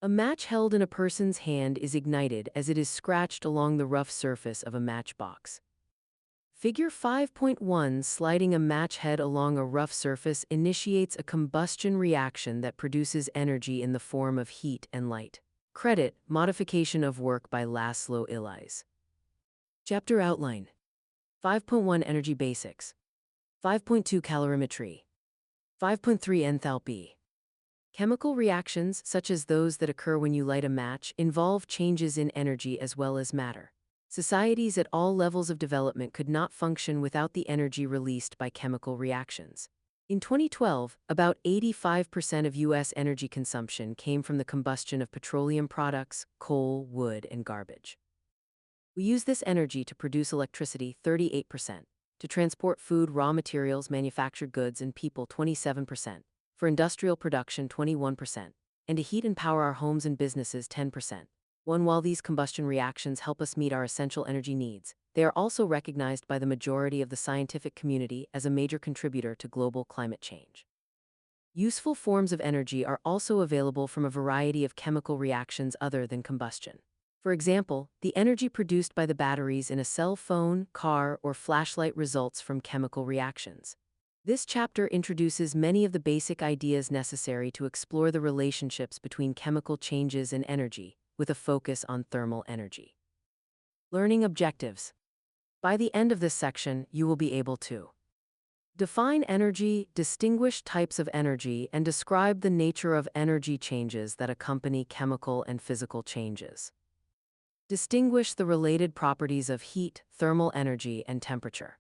A match held in a person's hand is ignited as it is scratched along the rough surface of a matchbox. Figure 5.1 sliding a match head along a rough surface initiates a combustion reaction that produces energy in the form of heat and light. Credit, Modification of Work by Laszlo Illies. Chapter Outline. 5.1 Energy Basics. 5.2 Calorimetry. 5.3 Enthalpy. Chemical reactions, such as those that occur when you light a match, involve changes in energy as well as matter. Societies at all levels of development could not function without the energy released by chemical reactions. In 2012, about 85% of U.S. energy consumption came from the combustion of petroleum products, coal, wood, and garbage. We use this energy to produce electricity, 38%, to transport food, raw materials, manufactured goods, and people, 27%. For industrial production, 21%, and to heat and power our homes and businesses, 10%. While these combustion reactions help us meet our essential energy needs, they are also recognized by the majority of the scientific community as a major contributor to global climate change. Useful forms of energy are also available from a variety of chemical reactions other than combustion. For example, the energy produced by the batteries in a cell phone, car, or flashlight results from chemical reactions. This chapter introduces many of the basic ideas necessary to explore the relationships between chemical changes and energy, with a focus on thermal energy. Learning objectives. By the end of this section, you will be able to define energy, distinguish types of energy, and describe the nature of energy changes that accompany chemical and physical changes. Distinguish the related properties of heat, thermal energy, and temperature.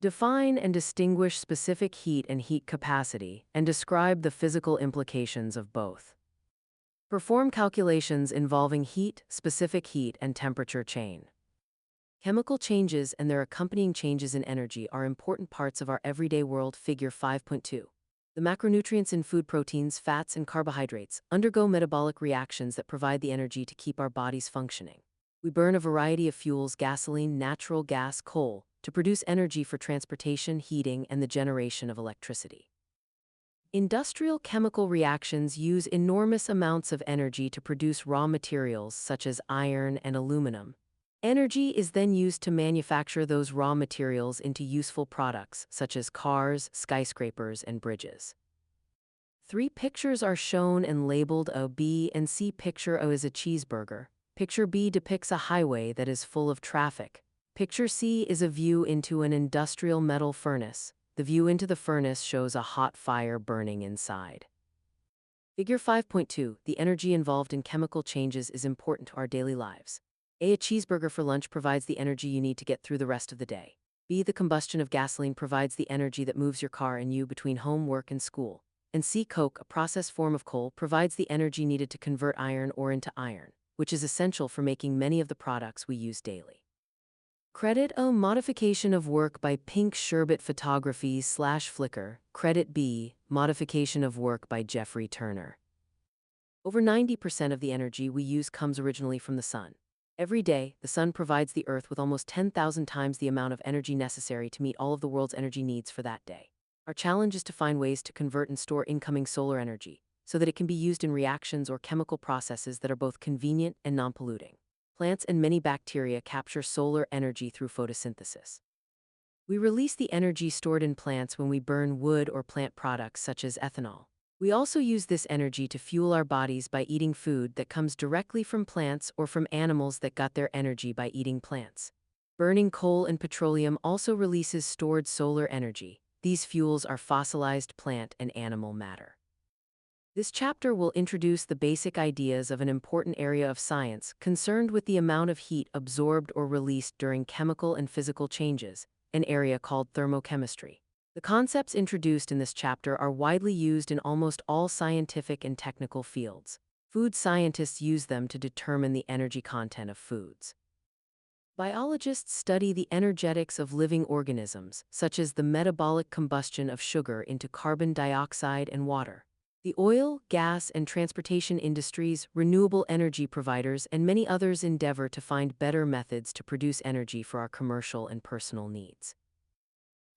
Define and distinguish specific heat and heat capacity, and describe the physical implications of both. Perform calculations involving heat, specific heat, and temperature chain. Chemical changes and their accompanying changes in energy are important parts of our everyday world. Figure 5.2. The macronutrients in food, proteins, fats, and carbohydrates, undergo metabolic reactions that provide the energy to keep our bodies functioning. We burn a variety of fuels, gasoline, natural gas, coal, to produce energy for transportation, heating, and the generation of electricity. Industrial chemical reactions use enormous amounts of energy to produce raw materials such as iron and aluminum. Energy is then used to manufacture those raw materials into useful products such as cars, skyscrapers, and bridges. 3 pictures are shown and labeled A, B, and C. Picture A is a cheeseburger. Picture B depicts a highway that is full of traffic. Picture C is a view into an industrial metal furnace. The view into the furnace shows a hot fire burning inside. Figure 5.2. The energy involved in chemical changes is important to our daily lives. A cheeseburger for lunch provides the energy you need to get through the rest of the day. B, the combustion of gasoline provides the energy that moves your car and you between home, work, and school. And C, coke, a processed form of coal, provides the energy needed to convert iron ore into iron, which is essential for making many of the products we use daily. Credit A, Modification of Work by Pink Sherbet Photography / Flickr. Credit B, Modification of Work by Jeffrey Turner. Over 90% of the energy we use comes originally from the sun. Every day, the sun provides the Earth with almost 10,000 times the amount of energy necessary to meet all of the world's energy needs for that day. Our challenge is to find ways to convert and store incoming solar energy, so that it can be used in reactions or chemical processes that are both convenient and non-polluting. Plants and many bacteria capture solar energy through photosynthesis. We release the energy stored in plants when we burn wood or plant products such as ethanol. We also use this energy to fuel our bodies by eating food that comes directly from plants or from animals that got their energy by eating plants. Burning coal and petroleum also releases stored solar energy. These fuels are fossilized plant and animal matter. This chapter will introduce the basic ideas of an important area of science concerned with the amount of heat absorbed or released during chemical and physical changes, an area called thermochemistry. The concepts introduced in this chapter are widely used in almost all scientific and technical fields. Food scientists use them to determine the energy content of foods. Biologists study the energetics of living organisms, such as the metabolic combustion of sugar into carbon dioxide and water. The oil, gas, and transportation industries, renewable energy providers, and many others endeavor to find better methods to produce energy for our commercial and personal needs.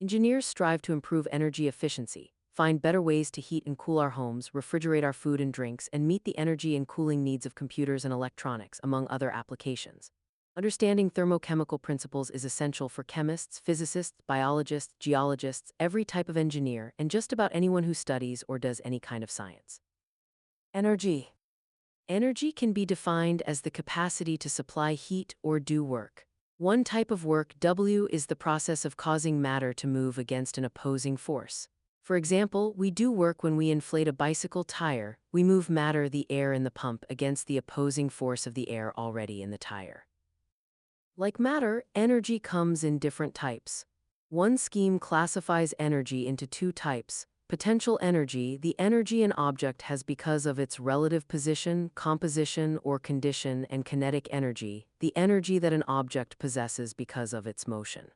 Engineers strive to improve energy efficiency, find better ways to heat and cool our homes, refrigerate our food and drinks, and meet the energy and cooling needs of computers and electronics, among other applications. Understanding thermochemical principles is essential for chemists, physicists, biologists, geologists, every type of engineer, and just about anyone who studies or does any kind of science. Energy. Energy can be defined as the capacity to supply heat or do work. One type of work, W, is the process of causing matter to move against an opposing force. For example, we do work when we inflate a bicycle tire. We move matter, the air in the pump, against the opposing force of the air already in the tire. Like matter, energy comes in different types. One scheme classifies energy into two types. Potential energy, the energy an object has because of its relative position, composition, or condition, and kinetic energy, the energy that an object possesses because of its motion.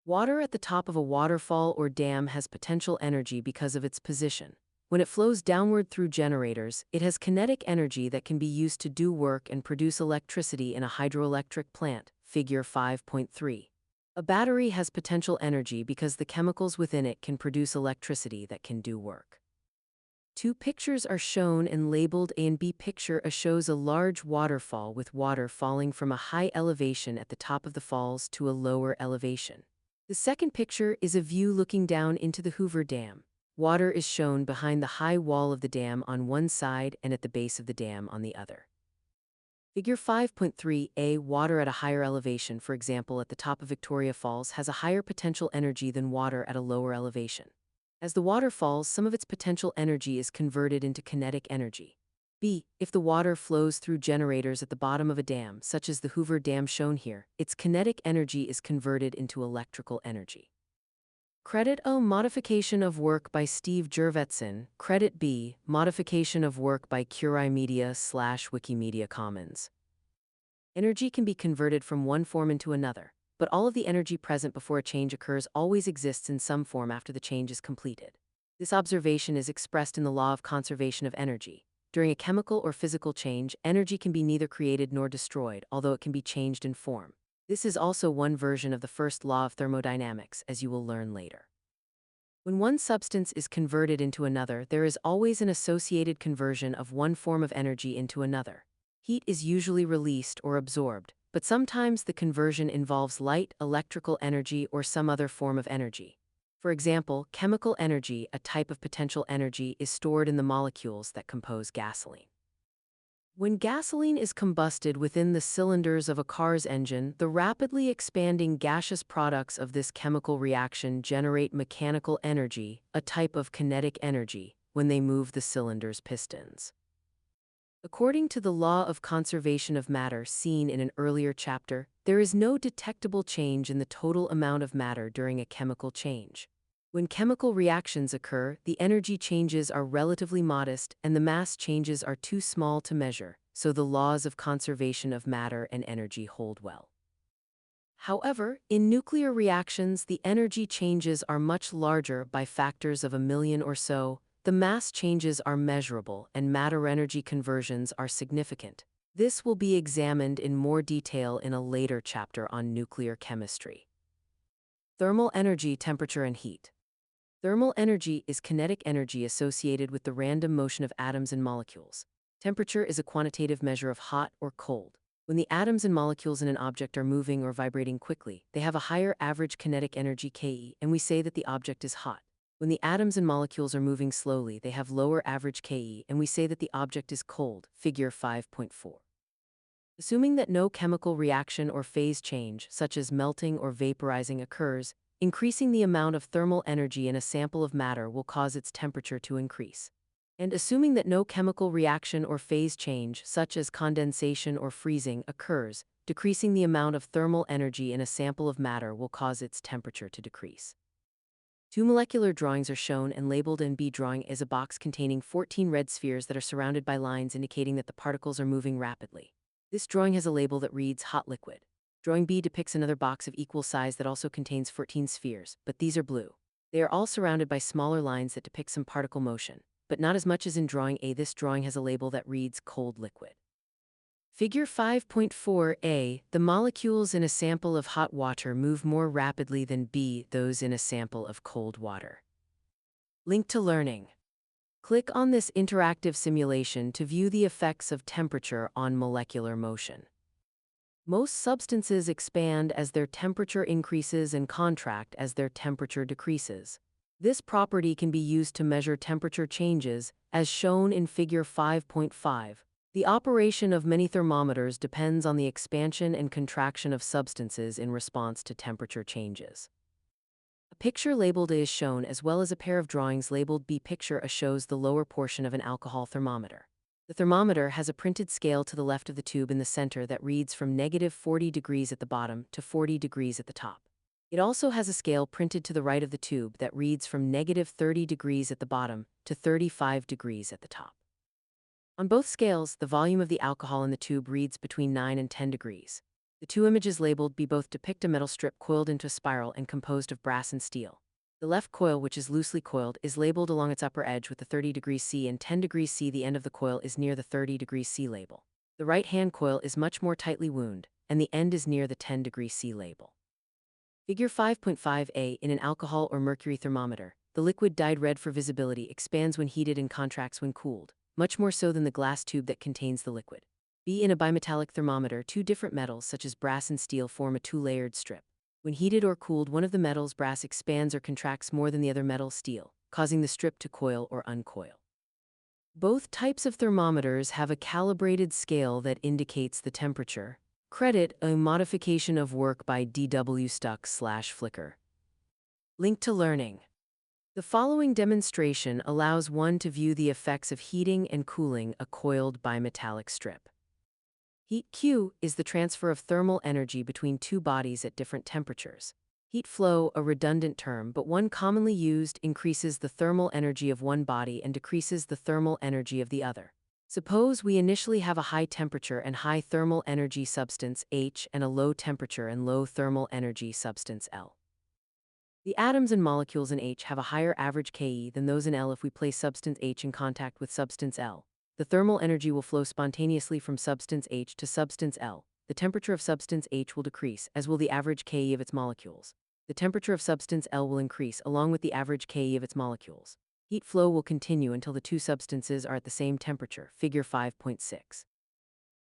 Water at the top of a waterfall or dam has potential energy because of its position. When it flows downward through generators, it has kinetic energy that can be used to do work and produce electricity in a hydroelectric plant, figure 5.3. A battery has potential energy because the chemicals within it can produce electricity that can do work. Two pictures are shown and labeled. A and B. Picture A shows a large waterfall with water falling from a high elevation at the top of the falls to a lower elevation. The second picture is a view looking down into the Hoover Dam. Water is shown behind the high wall of the dam on one side and at the base of the dam on the other. Figure 5.3a. Water at a higher elevation, for example at the top of Victoria Falls, has a higher potential energy than water at a lower elevation. As the water falls, some of its potential energy is converted into kinetic energy. B. If the water flows through generators at the bottom of a dam, such as the Hoover Dam shown here, its kinetic energy is converted into electrical energy. Credit A. Modification of work by Steve Jurvetson. Credit B. Modification of work by Curie Media / Wikimedia Commons. Energy can be converted from one form into another, but all of the energy present before a change occurs always exists in some form after the change is completed. This observation is expressed in the law of conservation of energy. During a chemical or physical change, energy can be neither created nor destroyed, although it can be changed in form. This is also one version of the first law of thermodynamics, as you will learn later. When one substance is converted into another, there is always an associated conversion of one form of energy into another. Heat is usually released or absorbed, but sometimes the conversion involves light, electrical energy, or some other form of energy. For example, chemical energy, a type of potential energy, is stored in the molecules that compose gasoline. When gasoline is combusted within the cylinders of a car's engine, the rapidly expanding gaseous products of this chemical reaction generate mechanical energy, a type of kinetic energy, when they move the cylinder's pistons. According to the law of conservation of matter seen in an earlier chapter, there is no detectable change in the total amount of matter during a chemical change. When chemical reactions occur, the energy changes are relatively modest and the mass changes are too small to measure, so the laws of conservation of matter and energy hold well. However, in nuclear reactions, the energy changes are much larger by factors of 1,000,000 or so, the mass changes are measurable, and matter-energy conversions are significant. This will be examined in more detail in a later chapter on nuclear chemistry. Thermal energy, temperature, and heat. Thermal energy is kinetic energy associated with the random motion of atoms and molecules. Temperature is a quantitative measure of hot or cold. When the atoms and molecules in an object are moving or vibrating quickly, they have a higher average kinetic energy Ke, and we say that the object is hot. When the atoms and molecules are moving slowly, they have lower average Ke, and we say that the object is cold, figure 5.4. Assuming that no chemical reaction or phase change, such as melting or vaporizing, occurs, increasing the amount of thermal energy in a sample of matter will cause its temperature to increase. And assuming that no chemical reaction or phase change, such as condensation or freezing, occurs, decreasing the amount of thermal energy in a sample of matter will cause its temperature to decrease. Two molecular drawings are shown and labeled. In B drawing is a box containing 14 red spheres that are surrounded by lines indicating that the particles are moving rapidly. This drawing has a label that reads hot liquid. Drawing B depicts another box of equal size that also contains 14 spheres, but these are blue. They are all surrounded by smaller lines that depict some particle motion, but not as much as in drawing A. This drawing has a label that reads cold liquid. Figure 5.4a. The molecules in a sample of hot water move more rapidly than B, those in a sample of cold water. Link to learning. Click on this interactive simulation to view the effects of temperature on molecular motion. Most substances expand as their temperature increases and contract as their temperature decreases. This property can be used to measure temperature changes, as shown in Figure 5.5. The operation of many thermometers depends on the expansion and contraction of substances in response to temperature changes. A picture labeled A is shown, as well as a pair of drawings labeled B. Picture A shows the lower portion of an alcohol thermometer. The thermometer has a printed scale to the left of the tube in the center that reads from -40 degrees at the bottom to 40 degrees at the top. It also has a scale printed to the right of the tube that reads from -30 degrees at the bottom to 35 degrees at the top. On both scales, the volume of the alcohol in the tube reads between 9 and 10 degrees. The two images labeled B both depict a metal strip coiled into a spiral and composed of brass and steel. The left coil, which is loosely coiled, is labeled along its upper edge with the 30 degrees C and 10 degrees C. The end of the coil is near the 30 degrees C label. The right-hand coil is much more tightly wound, and the end is near the 10 degrees C label. Figure 5.5a. In an alcohol or mercury thermometer, the liquid, dyed red for visibility, expands when heated and contracts when cooled, much more so than the glass tube that contains the liquid. B. In a bimetallic thermometer, two different metals such as brass and steel form a two-layered strip. When heated or cooled, one of the metals, brass, expands or contracts more than the other metal, steel, causing the strip to coil or uncoil. Both types of thermometers have a calibrated scale that indicates the temperature. Credit a modification of work by D.W. Stuck/Flickr. Link to learning. The following demonstration allows one to view the effects of heating and cooling a coiled bimetallic strip. Heat Q is the transfer of thermal energy between two bodies at different temperatures. Heat flow, a redundant term but one commonly used, increases the thermal energy of one body and decreases the thermal energy of the other. Suppose we initially have a high temperature and high thermal energy substance H and a low temperature and low thermal energy substance L. The atoms and molecules in H have a higher average Ke than those in L. If we place substance H in contact with substance L, the thermal energy will flow spontaneously from substance H to substance L. The temperature of substance H will decrease, as will the average Ke of its molecules. The temperature of substance L will increase, along with the average Ke of its molecules. Heat flow will continue until the two substances are at the same temperature, Figure 5.6.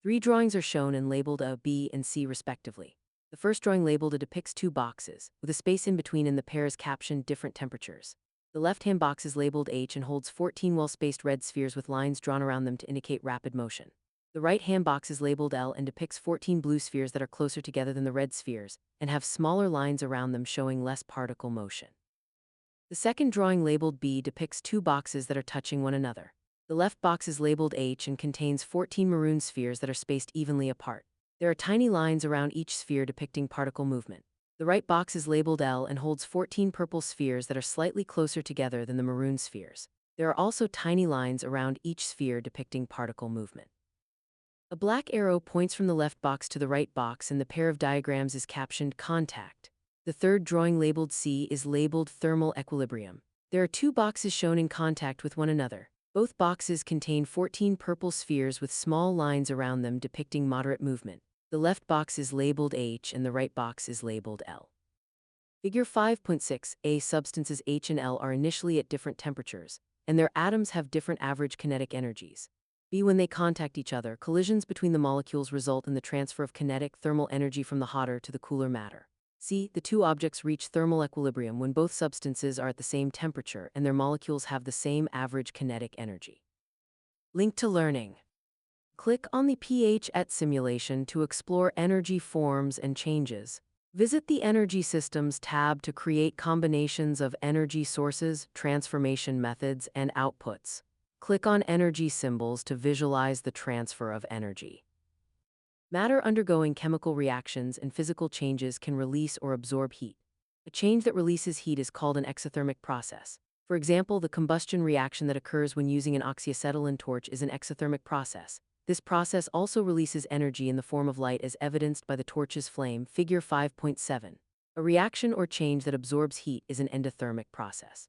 Three drawings are shown and labeled A, B, and C respectively. The first drawing labeled A depicts two boxes, with a space in between, and the pair is captioned different temperatures. The left-hand box is labeled H and holds 14 well-spaced red spheres with lines drawn around them to indicate rapid motion. The right-hand box is labeled L and depicts 14 blue spheres that are closer together than the red spheres and have smaller lines around them showing less particle motion. The second drawing labeled B depicts two boxes that are touching one another. The left box is labeled H and contains 14 maroon spheres that are spaced evenly apart. There are tiny lines around each sphere depicting particle movement. The right box is labeled L and holds 14 purple spheres that are slightly closer together than the maroon spheres. There are also tiny lines around each sphere depicting particle movement. A black arrow points from the left box to the right box, and the pair of diagrams is captioned contact. The third drawing labeled C is labeled thermal equilibrium. There are two boxes shown in contact with one another. Both boxes contain 14 purple spheres with small lines around them depicting moderate movement. The left box is labeled H and the right box is labeled L. Figure 5.6a. Substances H and L are initially at different temperatures, and their atoms have different average kinetic energies. B. When they contact each other, collisions between the molecules result in the transfer of kinetic thermal energy from the hotter to the cooler matter. C. The two objects reach thermal equilibrium when both substances are at the same temperature and their molecules have the same average kinetic energy. Link to learning. Click on the pH at simulation to explore energy forms and changes. Visit the Energy Systems tab to create combinations of energy sources, transformation methods, and outputs. Click on energy symbols to visualize the transfer of energy. Matter undergoing chemical reactions and physical changes can release or absorb heat. A change that releases heat is called an exothermic process. For example, the combustion reaction that occurs when using an oxyacetylene torch is an exothermic process. This process also releases energy in the form of light, as evidenced by the torch's flame, Figure 5.7. A reaction or change that absorbs heat is an endothermic process.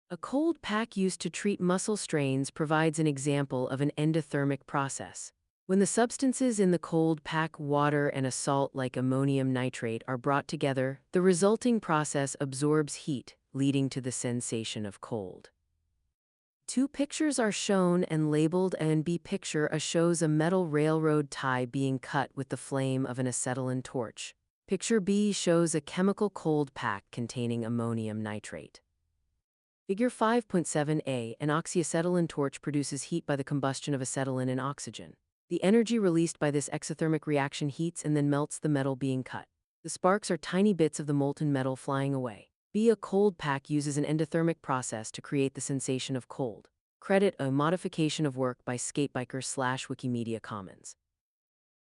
A cold pack used to treat muscle strains provides an example of an endothermic process. When the substances in the cold pack, water and a salt like ammonium nitrate, are brought together, the resulting process absorbs heat, leading to the sensation of cold. Two pictures are shown and labeled. A B picture shows a metal railroad tie being cut with the flame of an acetylene torch. Picture B shows a chemical cold pack containing ammonium nitrate. Figure 5.7a, an oxyacetylene torch produces heat by the combustion of acetylene and oxygen. The energy released by this exothermic reaction heats and then melts the metal being cut. The sparks are tiny bits of the molten metal flying away. B. A cold pack uses an endothermic process to create the sensation of cold. Credit a modification of work by Skatebiker/Wikimedia Commons.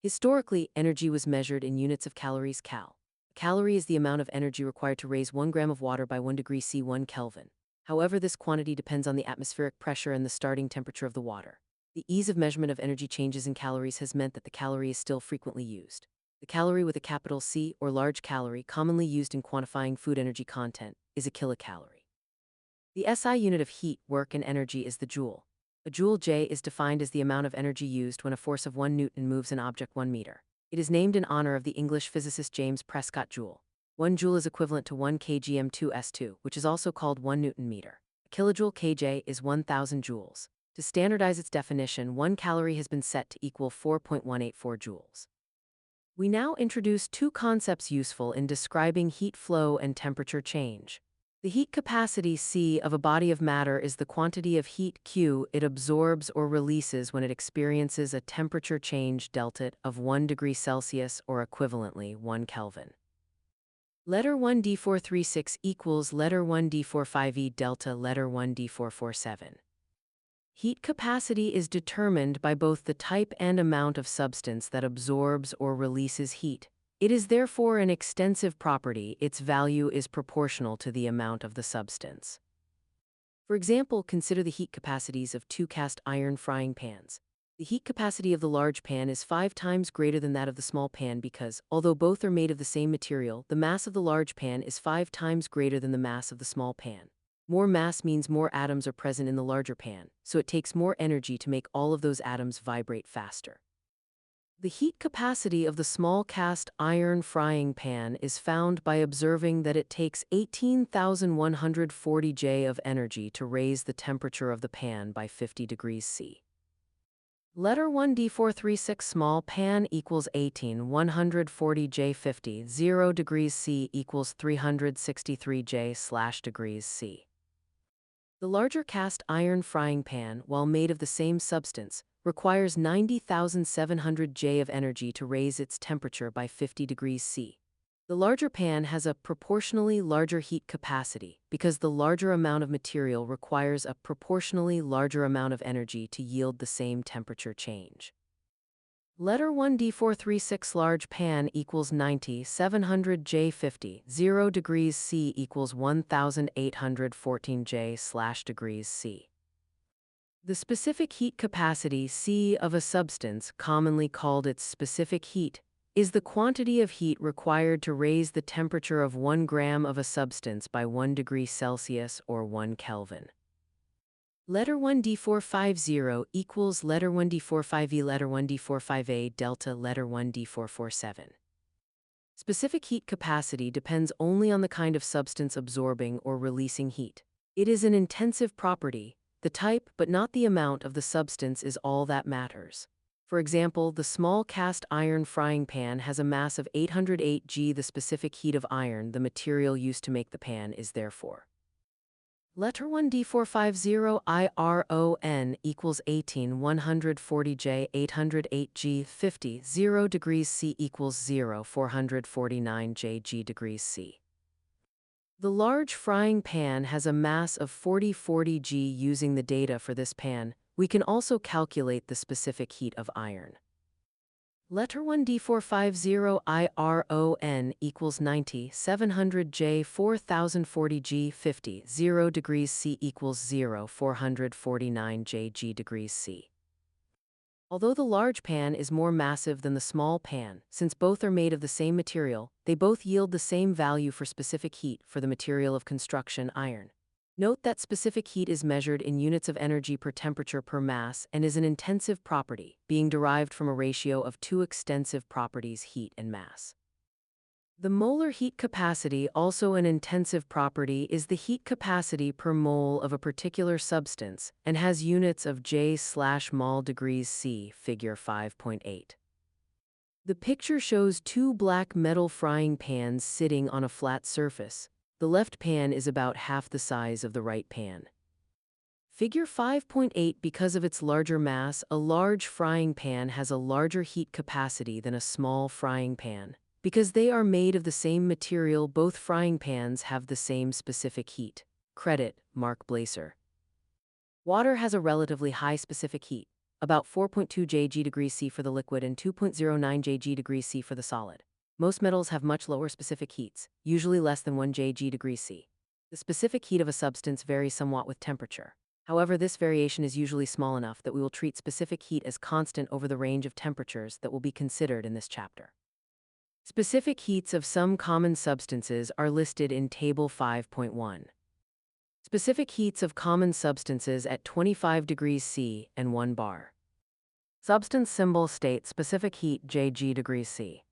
Historically, energy was measured in units of calories cal. A calorie is the amount of energy required to raise 1 gram of water by 1 degree C 1 Kelvin. However, this quantity depends on the atmospheric pressure and the starting temperature of the water. The ease of measurement of energy changes in calories has meant that the calorie is still frequently used. The calorie with a capital C, or large calorie, commonly used in quantifying food energy content, is a kilocalorie. The SI unit of heat, work, and energy is the joule. A joule J is defined as the amount of energy used when a force of 1 Newton moves an object 1 meter. It is named in honor of the English physicist James Prescott Joule. 1 joule is equivalent to 1 kgm2s2, which is also called 1 Newton meter. A kilojoule kJ is 1,000 joules. To standardize its definition, 1 calorie has been set to equal 4.184 joules. We now introduce two concepts useful in describing heat flow and temperature change. The heat capacity C of a body of matter is the quantity of heat Q it absorbs or releases when it experiences a temperature change delta of 1 degree Celsius or equivalently 1 Kelvin. Letter 1D436 equals letter 1D45E delta letter 1D447. Heat capacity is determined by both the type and amount of substance that absorbs or releases heat. It is therefore an extensive property. Its value is proportional to the amount of the substance. For example, consider the heat capacities of two cast iron frying pans. The heat capacity of the large pan is 5 times greater than that of the small pan because, although both are made of the same material, the mass of the large pan is 5 times greater than the mass of the small pan. More mass means more atoms are present in the larger pan, so it takes more energy to make all of those atoms vibrate faster. The heat capacity of the small cast iron frying pan is found by observing that it takes 18,140 J of energy to raise the temperature of the pan by 50 degrees C. Letter 1D436 small pan equals 18,140 J 50, 0 degrees C equals 363 J/degrees C. The larger cast iron frying pan, while made of the same substance, requires 90,700 J of energy to raise its temperature by 50 degrees C. The larger pan has a proportionally larger heat capacity because the larger amount of material requires a proportionally larger amount of energy to yield the same temperature change. Letter 1D436 large pan equals 90,700 J 50, 0 degrees C equals 1,814 J/degrees C. The specific heat capacity C of a substance, commonly called its specific heat, is the quantity of heat required to raise the temperature of 1 gram of a substance by 1 degree Celsius or 1 Kelvin. Letter 1D450 equals letter 1D45E letter 1D45A delta letter 1D447. Specific heat capacity depends only on the kind of substance absorbing or releasing heat. It is an intensive property. The type, but not the amount of the substance, is all that matters. For example, the small cast iron frying pan has a mass of 808 G. The specific heat of iron, the material used to make the pan, is therefore. Letter 1D450 IRON equals 18,140 J 808 G 50, 0 degrees C equals 0,449 J degrees C. The large frying pan has a mass of 4040 G. Using the data for this pan, we can also calculate the specific heat of iron. Letter 1D450 IRON equals 90,700 J 4040 G 50, 0 degrees C equals 0,449 J degrees C. Although the large pan is more massive than the small pan, since both are made of the same material, they both yield the same value for specific heat for the material of construction, iron. Note that specific heat is measured in units of energy per temperature per mass and is an intensive property, being derived from a ratio of two extensive properties, heat and mass. The molar heat capacity, also an intensive property, is the heat capacity per mole of a particular substance and has units of J/mol degrees C, figure 5.8. The picture shows two black metal frying pans sitting on a flat surface. The left pan is about half the size of the right pan. Figure 5.8. Because of its larger mass, a large frying pan has a larger heat capacity than a small frying pan. Because they are made of the same material, both frying pans have the same specific heat. Credit, Mark Blaser. Water has a relatively high specific heat, about 4.2 Jg degrees C for the liquid and 2.09 Jg degrees C for the solid. Most metals have much lower specific heats, usually less than 1 Jg degrees C. The specific heat of a substance varies somewhat with temperature. However, this variation is usually small enough that we will treat specific heat as constant over the range of temperatures that will be considered in this chapter. Specific heats of some common substances are listed in Table 5.1. Specific heats of common substances at 25 degrees C and 1 bar. Substance symbol state specific heat Jg degrees C.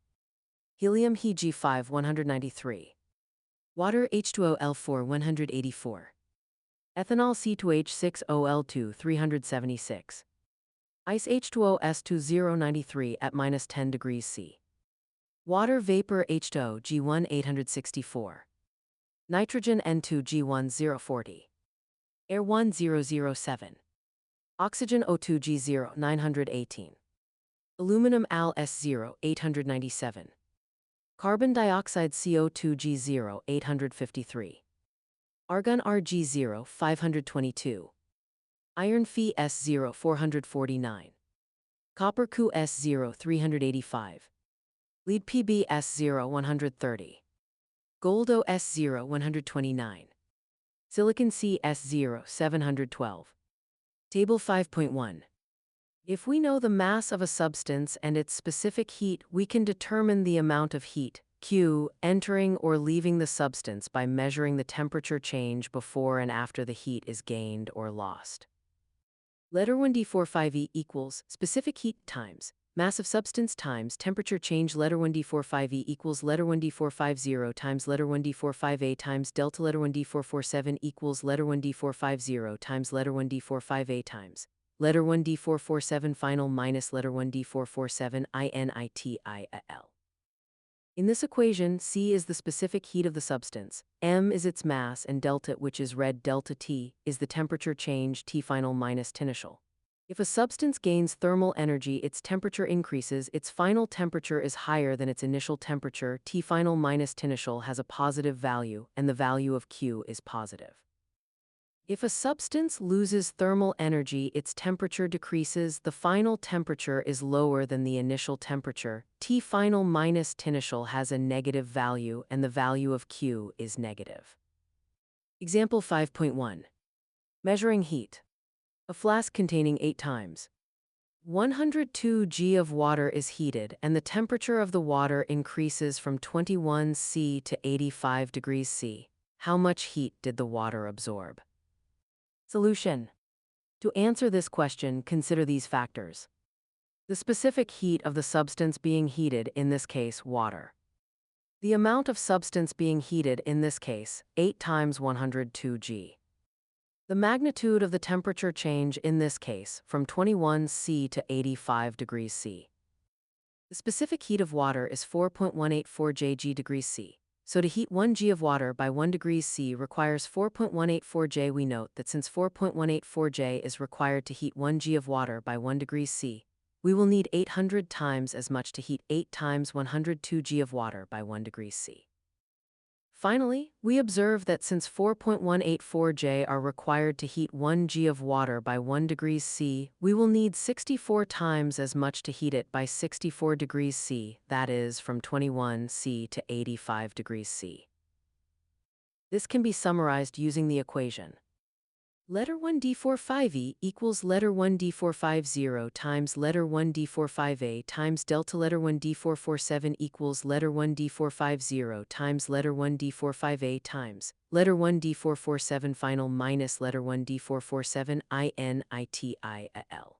Helium Hg5 193. Water H2OL4 184. Ethanol C2H6OL2 376. Ice H2OS2 093 at -10 degrees C. Water vapor H2O G1 864. Nitrogen N2 G1 040. Air 1 007. Oxygen O2 G0 918. Aluminum Al S0 897. Carbon dioxide CO2 G0 853. Argon Rg0 522. Iron Fe S0 449. Copper Cu S0 385. Lead Pb S0 130. Gold O S0 129. Silicon C S0 712. Table 5.1. If we know the mass of a substance and its specific heat, we can determine the amount of heat, Q, entering or leaving the substance by measuring the temperature change before and after the heat is gained or lost. Letter 1d45e equals specific heat times mass of substance times temperature change. Letter 1d45e equals letter 1d450 times letter 1d45a times delta. Letter 1d447 equals letter 1d450 times letter 1d45a times letter 1d447 final minus letter 1d447 INITIAL. In this equation, C is the specific heat of the substance, M is its mass, and delta, which is read delta T, is the temperature change T final minus T initial. If a substance gains thermal energy, its temperature increases, its final temperature is higher than its initial temperature, T final minus T initial has a positive value, and the value of Q is positive. If a substance loses thermal energy, its temperature decreases, the final temperature is lower than the initial temperature, T final minus T initial has a negative value, and the value of Q is negative. Example 5.1. Measuring heat. A flask containing 8 times 102 g of water is heated, and the temperature of the water increases from 21 C to 85 degrees C. How much heat did the water absorb? Solution. To answer this question, consider these factors. The specific heat of the substance being heated, in this case, water. The amount of substance being heated, in this case, 8 times 102 g. The magnitude of the temperature change, in this case, from 21 C to 85 degrees C. The specific heat of water is 4.184 Jg degrees C. So to heat 1 g of water by 1 degrees C requires 4.184 J. We note that since 4.184 J is required to heat 1 g of water by 1 degrees C, we will need 800 times as much to heat 8 times 102 g of water by 1 degrees C. Finally, we observe that since 4.184 J are required to heat 1 g of water by 1 degrees C, we will need 64 times as much to heat it by 64 degrees C, that is, from 21 C to 85 degrees C. This can be summarized using the equation. Letter 1d45e equals letter 1d450 times letter 1d45a times delta. Letter 1d447 equals letter 1d450 times letter 1d45a times letter 1d447 final minus letter 1d447 INITIAL.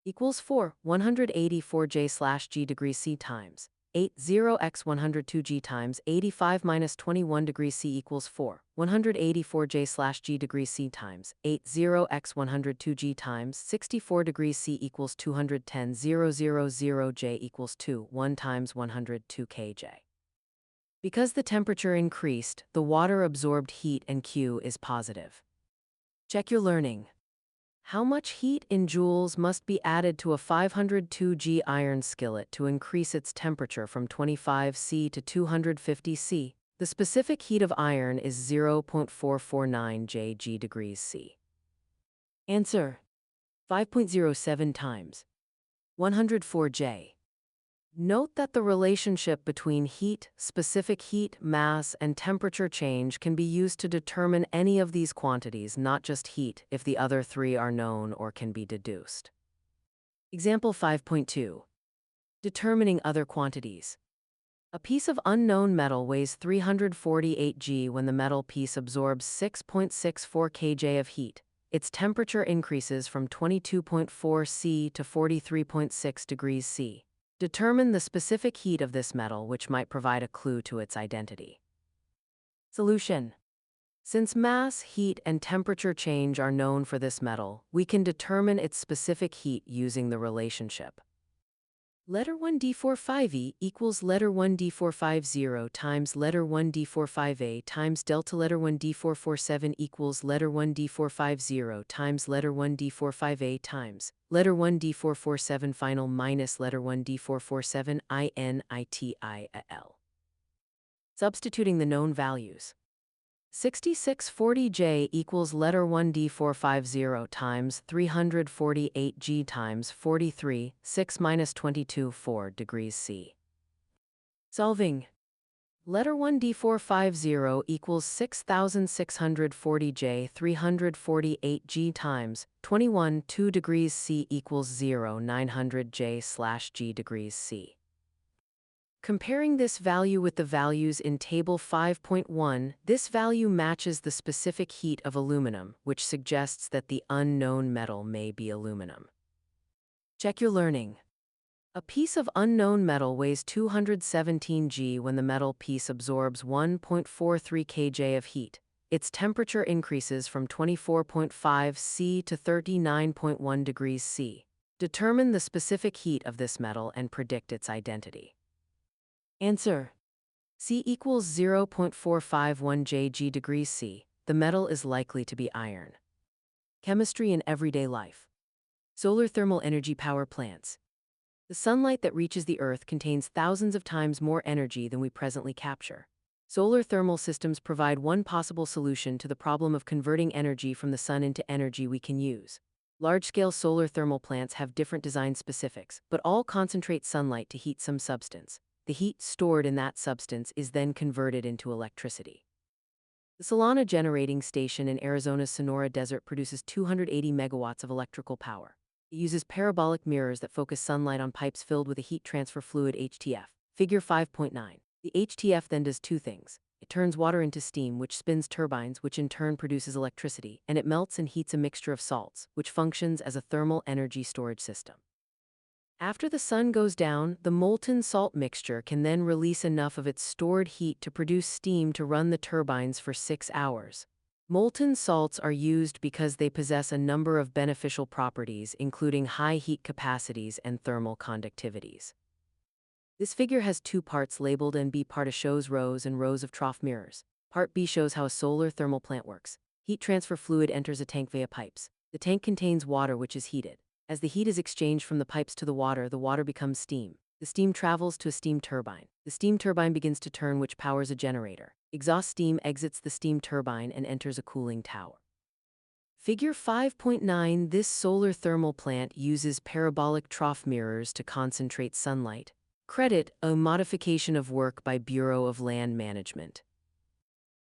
Equals 184 J/g degrees C times 80 x 102 G times 85 minus 21 degrees C equals 4. 184 J slash G degrees C times 80 x 102 G times 64 degrees C equals 210 000 J equals 2. 1 times 102 kJ. Because the temperature increased, the water absorbed heat and Q is positive. Check your learning. How much heat in joules must be added to a 502 G iron skillet to increase its temperature from 25 C to 250 C? The specific heat of iron is 0.449 J degrees C. Answer: 5.07 times 104 J. Note that the relationship between heat, specific heat, mass, and temperature change can be used to determine any of these quantities, not just heat, if the other three are known or can be deduced. Example 5.2. Determining other quantities. A piece of unknown metal weighs 348 G when the metal piece absorbs 6.64 kJ of heat. Its temperature increases from 22.4 C to 43.6 degrees C. Determine the specific heat of this metal, which might provide a clue to its identity. Solution. Since mass, heat, and temperature change are known for this metal, we can determine its specific heat using the relationship. Letter 1d45e equals letter 1d450 times letter 1d45a times delta letter 1d447 equals letter 1d450 times letter 1d45a times letter 1d447 final minus letter 1d447 INITIAL. Substituting the known values. 6640J equals letter 1d450 times 348G times 43, 6 minus 22, 4 degrees C. Solving. Letter 1d450 equals 6640J 348G times 21, 2 degrees C equals 0, 900J slash G degrees C. Comparing this value with the values in Table 5.1, this value matches the specific heat of aluminum, which suggests that the unknown metal may be aluminum. Check your learning. A piece of unknown metal weighs 217 G when the metal piece absorbs 1.43 kJ of heat. Its temperature increases from 24.5 C to 39.1 degrees C. Determine the specific heat of this metal and predict its identity. Answer: C equals 0.451 J degrees C. The metal is likely to be iron. Chemistry in everyday life. Solar thermal energy power plants. The sunlight that reaches the Earth contains thousands of times more energy than we presently capture. Solar thermal systems provide one possible solution to the problem of converting energy from the sun into energy we can use. Large-scale solar thermal plants have different design specifics, but all concentrate sunlight to heat some substance. The heat stored in that substance is then converted into electricity. The Solana Generating Station in Arizona's Sonora Desert produces 280 megawatts of electrical power. It uses parabolic mirrors that focus sunlight on pipes filled with a heat transfer fluid HTF. Figure 5.9. The HTF then does two things. It turns water into steam, which spins turbines, which in turn produces electricity, and it melts and heats a mixture of salts, which functions as a thermal energy storage system. After the sun goes down, the molten salt mixture can then release enough of its stored heat to produce steam to run the turbines for 6 hours. Molten salts are used because they possess a number of beneficial properties, including high heat capacities and thermal conductivities. This figure has two parts labeled, and B part shows rows and rows of trough mirrors. Part B shows how a solar thermal plant works. Heat transfer fluid enters a tank via pipes. The tank contains water which is heated. As the heat is exchanged from the pipes to the water becomes steam. The steam travels to a steam turbine. The steam turbine begins to turn, which powers a generator. Exhaust steam exits the steam turbine and enters a cooling tower. Figure 5.9. This solar thermal plant uses parabolic trough mirrors to concentrate sunlight. Credit: a modification of work by Bureau of Land Management.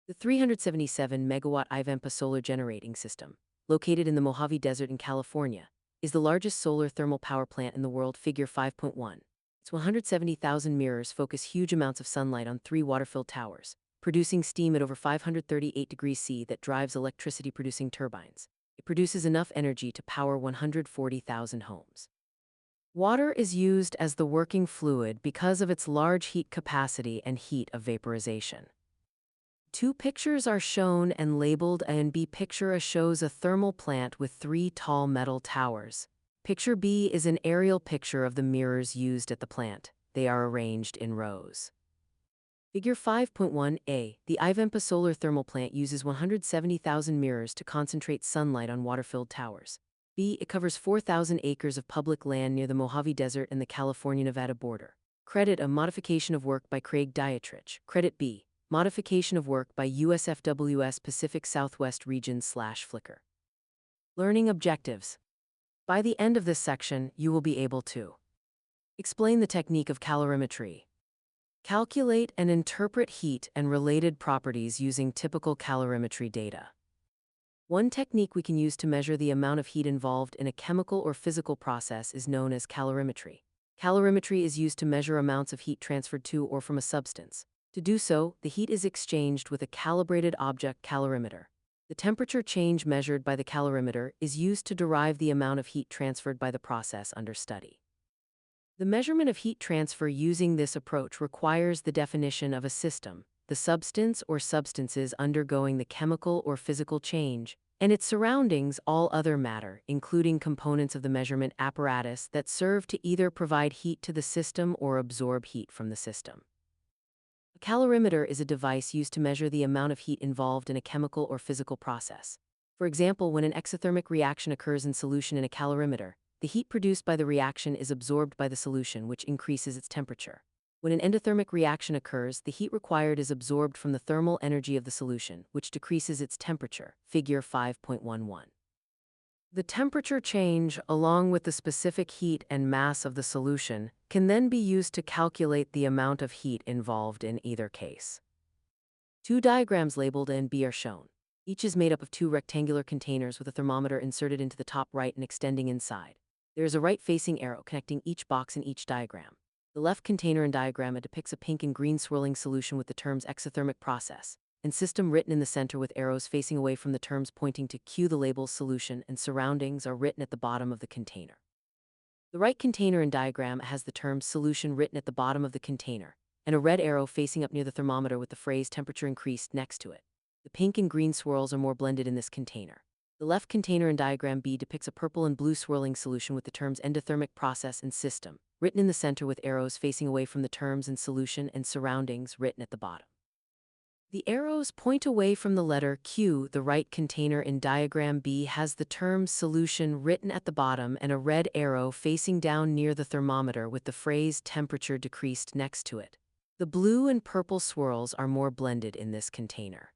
The 377 megawatt Ivempa solar generating system, located in the Mojave Desert in California, is the largest solar thermal power plant in the world. Figure 5.1. Its 170,000 mirrors focus huge amounts of sunlight on 3 water-filled towers, producing steam at over 538 degrees C that drives electricity-producing turbines. It produces enough energy to power 140,000 homes. Water is used as the working fluid because of its large heat capacity and heat of vaporization. Two pictures are shown and labeled. A and B. Picture A shows a thermal plant with three tall metal towers. Picture B is an aerial picture of the mirrors used at the plant. They are arranged in rows. Figure 5.1a. The Ivempa solar thermal plant uses 170,000 mirrors to concentrate sunlight on water-filled towers. B. It covers 4,000 acres of public land near the Mojave Desert and the California-Nevada border. Credit A. Modification of work by Craig Dietrich. Credit B. Modification of work by USFWS Pacific Southwest Region/Flickr. Learning objectives. By the end of this section, you will be able to explain the technique of calorimetry, calculate and interpret heat and related properties using typical calorimetry data. One technique we can use to measure the amount of heat involved in a chemical or physical process is known as calorimetry. Calorimetry is used to measure amounts of heat transferred to or from a substance. To do so, the heat is exchanged with a calibrated object calorimeter. The temperature change measured by the calorimeter is used to derive the amount of heat transferred by the process under study. The measurement of heat transfer using this approach requires the definition of a system, the substance or substances undergoing the chemical or physical change, and its surroundings, all other matter, including components of the measurement apparatus that serve to either provide heat to the system or absorb heat from the system. A calorimeter is a device used to measure the amount of heat involved in a chemical or physical process. For example, when an exothermic reaction occurs in solution in a calorimeter, the heat produced by the reaction is absorbed by the solution, which increases its temperature. When an endothermic reaction occurs, the heat required is absorbed from the thermal energy of the solution, which decreases its temperature. Figure 5.11. The temperature change, along with the specific heat and mass of the solution, can then be used to calculate the amount of heat involved in either case. Two diagrams labeled A and B are shown. Each is made up of two rectangular containers with a thermometer inserted into the top right and extending inside. There is a right-facing arrow connecting each box in each diagram. The left container and diagram depicts a pink and green swirling solution with the terms exothermic process and system written in the center with arrows facing away from the terms pointing to Q. The labels solution and surroundings are written at the bottom of the container. The right container and diagram has the term solution written at the bottom of the container and a red arrow facing up near the thermometer with the phrase temperature increased next to it. The pink and green swirls are more blended in this container. The left container in diagram B depicts a purple and blue swirling solution with the terms endothermic process and system written in the center with arrows facing away from the terms and solution and surroundings written at the bottom. The arrows point away from the letter Q. The right container in diagram B has the term solution written at the bottom and a red arrow facing down near the thermometer with the phrase temperature decreased next to it. The blue and purple swirls are more blended in this container.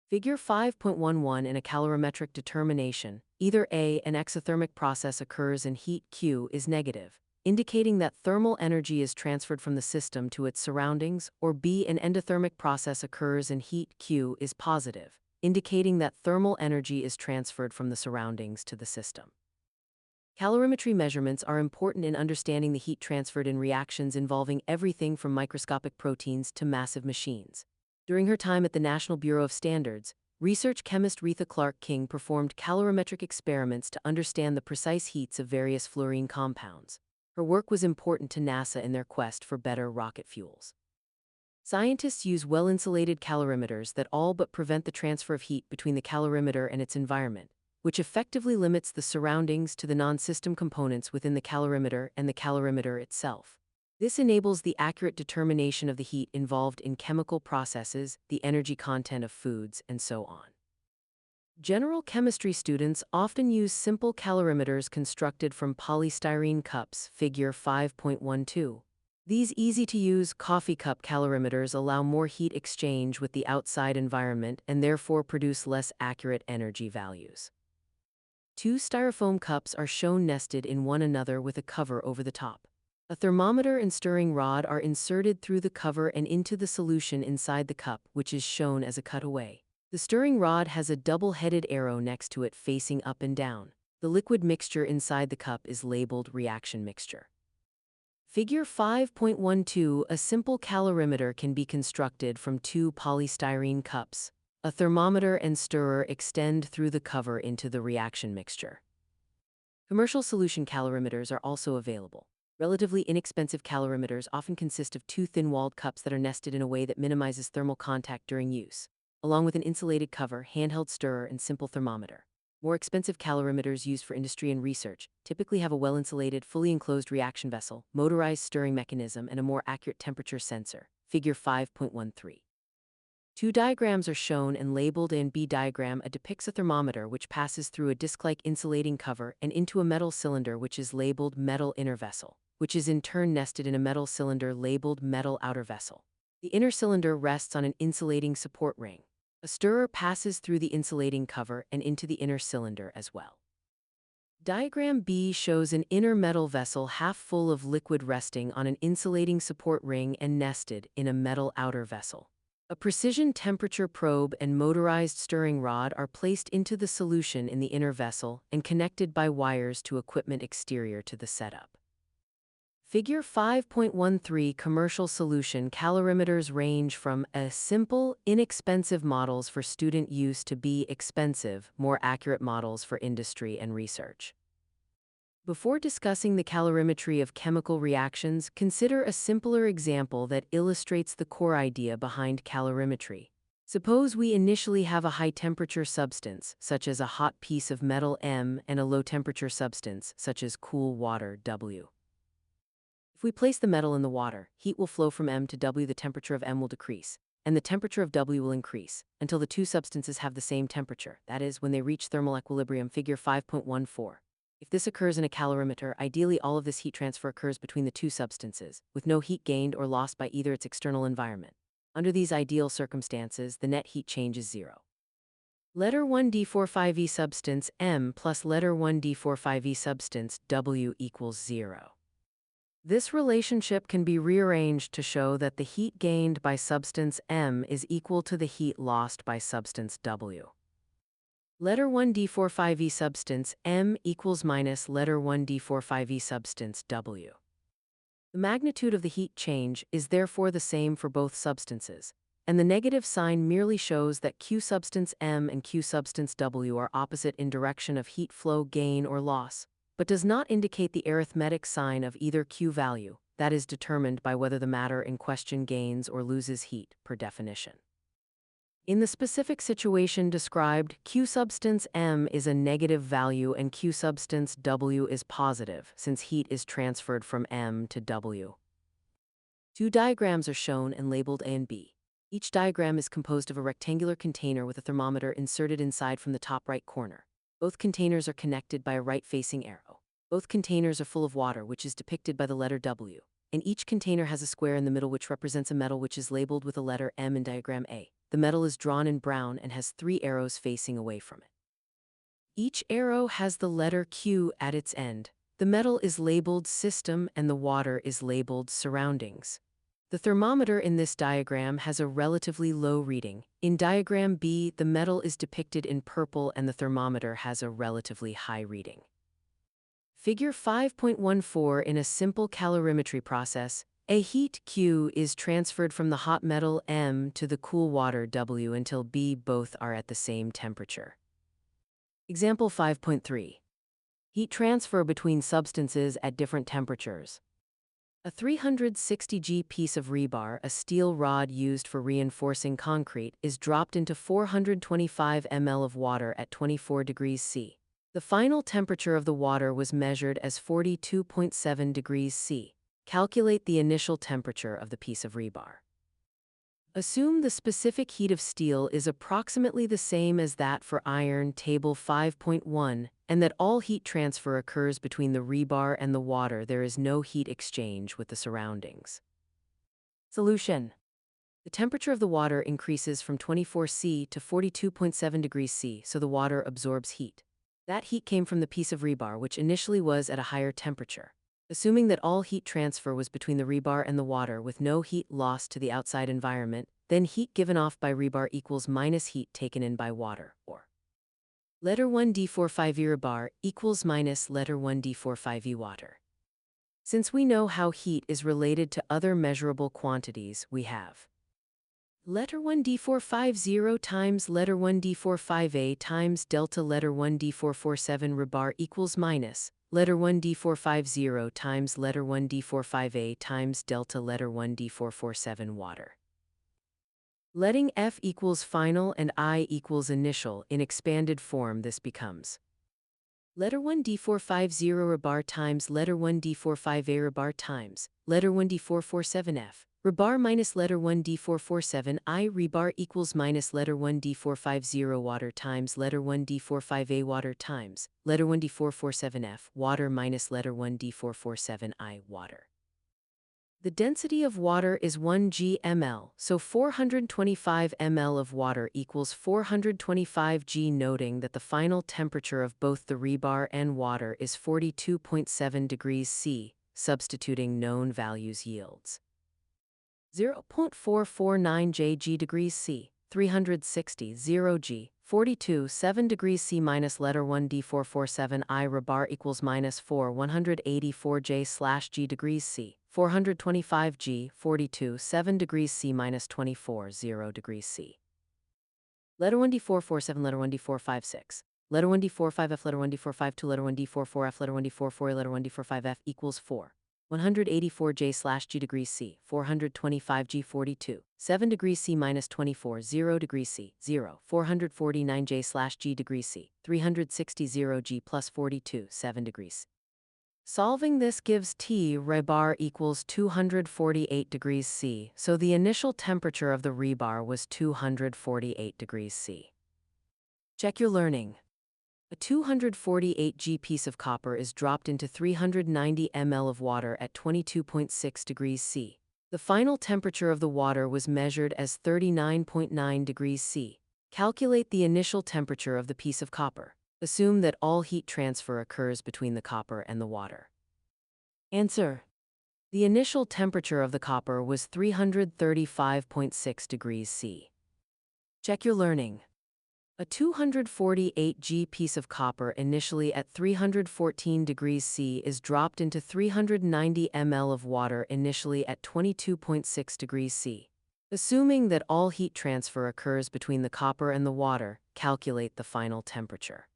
Figure 5.11. In a calorimetric determination, either A, an exothermic process occurs and heat Q is negative, indicating that thermal energy is transferred from the system to its surroundings, or B, an endothermic process occurs and heat Q is positive, indicating that thermal energy is transferred from the surroundings to the system. Calorimetry measurements are important in understanding the heat transferred in reactions involving everything from microscopic proteins to massive machines. During her time at the National Bureau of Standards, research chemist Retha Clark King performed calorimetric experiments to understand the precise heats of various fluorine compounds. Her work was important to NASA in their quest for better rocket fuels. Scientists use well-insulated calorimeters that all but prevent the transfer of heat between the calorimeter and its environment, which effectively limits the surroundings to the non-system components within the calorimeter and the calorimeter itself. This enables the accurate determination of the heat involved in chemical processes, the energy content of foods, and so on. General chemistry students often use simple calorimeters constructed from polystyrene cups, figure 5.12. These easy-to-use coffee cup calorimeters allow more heat exchange with the outside environment and therefore produce less accurate energy values. Two styrofoam cups are shown nested in one another with a cover over the top. A thermometer and stirring rod are inserted through the cover and into the solution inside the cup, which is shown as a cutaway. The stirring rod has a double-headed arrow next to it facing up and down. The liquid mixture inside the cup is labeled reaction mixture. Figure 5.12. A simple calorimeter can be constructed from two polystyrene cups. A thermometer and stirrer extend through the cover into the reaction mixture. Commercial solution calorimeters are also available. Relatively inexpensive calorimeters often consist of two thin-walled cups that are nested in a way that minimizes thermal contact during use, along with an insulated cover, handheld stirrer, and simple thermometer. More expensive calorimeters used for industry and research typically have a well-insulated, fully enclosed reaction vessel, motorized stirring mechanism, and a more accurate temperature sensor. Figure 5.13. Two diagrams are shown and labeled. In B diagram depicts a thermometer which passes through a disc-like insulating cover and into a metal cylinder which is labeled metal inner vessel, which is in turn nested in a metal cylinder labeled metal outer vessel. The inner cylinder rests on an insulating support ring. A stirrer passes through the insulating cover and into the inner cylinder as well. Diagram B shows an inner metal vessel half full of liquid resting on an insulating support ring and nested in a metal outer vessel. A precision temperature probe and motorized stirring rod are placed into the solution in the inner vessel and connected by wires to equipment exterior to the setup. Figure 5.13 commercial solution calorimeters range from A simple, inexpensive models for student use to B expensive, more accurate models for industry and research. Before discussing the calorimetry of chemical reactions, consider a simpler example that illustrates the core idea behind calorimetry. Suppose we initially have a high-temperature substance, such as a hot piece of metal M, and a low-temperature substance, such as cool water W. If we place the metal in the water, heat will flow from M to W. The temperature of M will decrease, and the temperature of W will increase, until the two substances have the same temperature, that is, when they reach thermal equilibrium. Figure 5.14. If this occurs in a calorimeter, ideally all of this heat transfer occurs between the two substances, with no heat gained or lost by either its external environment. Under these ideal circumstances, the net heat change is zero. Letter 1d45e substance M plus letter 1d45e substance W equals 0. This relationship can be rearranged to show that the heat gained by substance M is equal to the heat lost by substance W. Letter 1d45e substance M equals minus letter 1d45e substance W. The magnitude of the heat change is therefore the same for both substances, and the negative sign merely shows that Q substance M and Q substance W are opposite in direction of heat flow gain or loss, but does not indicate the arithmetic sign of either Q value, that is determined by whether the matter in question gains or loses heat, per definition. In the specific situation described, Q substance M is a negative value and Q substance W is positive, since heat is transferred from M to W. Two diagrams are shown and labeled A and B. Each diagram is composed of a rectangular container with a thermometer inserted inside from the top right corner. Both containers are connected by a right-facing arrow. Both containers are full of water, which is depicted by the letter W, and each container has a square in the middle which represents a metal which is labeled with a letter M in diagram A. The metal is drawn in brown and has 3 arrows facing away from it. Each arrow has the letter Q at its end. The metal is labeled system and the water is labeled surroundings. The thermometer in this diagram has a relatively low reading. In diagram B, the metal is depicted in purple and the thermometer has a relatively high reading. Figure 5.14 in a simple calorimetry process, a heat Q is transferred from the hot metal M to the cool water W until B both are at the same temperature. Example 5.3. Heat transfer between substances at different temperatures. A 360 G piece of rebar, a steel rod used for reinforcing concrete, is dropped into 425 ml of water at 24 degrees C. The final temperature of the water was measured as 42.7 degrees C. Calculate the initial temperature of the piece of rebar. Assume the specific heat of steel is approximately the same as that for iron, table 5.1, and that all heat transfer occurs between the rebar and the water. There is no heat exchange with the surroundings. Solution. The temperature of the water increases from 24 C to 42.7 degrees C, so the water absorbs heat. That heat came from the piece of rebar, which initially was at a higher temperature. Assuming that all heat transfer was between the rebar and the water with no heat lost to the outside environment, then heat given off by rebar equals minus heat taken in by water, or letter 1d45e rebar equals minus letter 1d45e water. Since we know how heat is related to other measurable quantities, we have letter 1d450 times letter 1d45a times delta letter 1d447 rebar equals minus letter 1 D450 times letter 1 D45A times delta letter 1 D447 water. Letting F equals final and I equals initial in expanded form, this becomes letter 1 D450 rebar times letter 1 D45A rebar times letter 1 D447F rebar minus letter 1 D447 I rebar equals minus letter 1 D450 water times letter 1 D45A water times letter 1 D447F water minus letter 1 D447 I water. The density of water is 1 g/ml, so 425 ml of water equals 425 g, noting that the final temperature of both the rebar and water is 42.7 degrees C, substituting known values yields 0.449 J degrees C, 360 0 G, 42 7 degrees C minus letter 1 D447 I rebar equals minus 4 184 J/G degrees C, 425 G, 42 7 degrees C minus 24 0 degrees C. Letter 1 D447, letter 1 D456, letter 1 D45F, letter 1 D452, letter 1 D44F, letter 1 D44, letter 1 D45F equals 4. 184 J/G degrees C, 425 G, 42 7 degrees C minus 24 0 degrees C, 0 449 J/G degrees C, 360 0 G plus 42 7 degrees. Solving this gives T rebar equals 248 degrees C, so the initial temperature of the rebar was 248 degrees C. Check your learning. A 248 G piece of copper is dropped into 390 ml of water at 22.6 degrees C. The final temperature of the water was measured as 39.9 degrees C. Calculate the initial temperature of the piece of copper. Assume that all heat transfer occurs between the copper and the water. Answer: the initial temperature of the copper was 335.6 degrees C. Check your learning. A 248 G piece of copper initially at 314 degrees C is dropped into 390 ml of water initially at 22.6 degrees C. Assuming that all heat transfer occurs between the copper and the water, calculate the final temperature.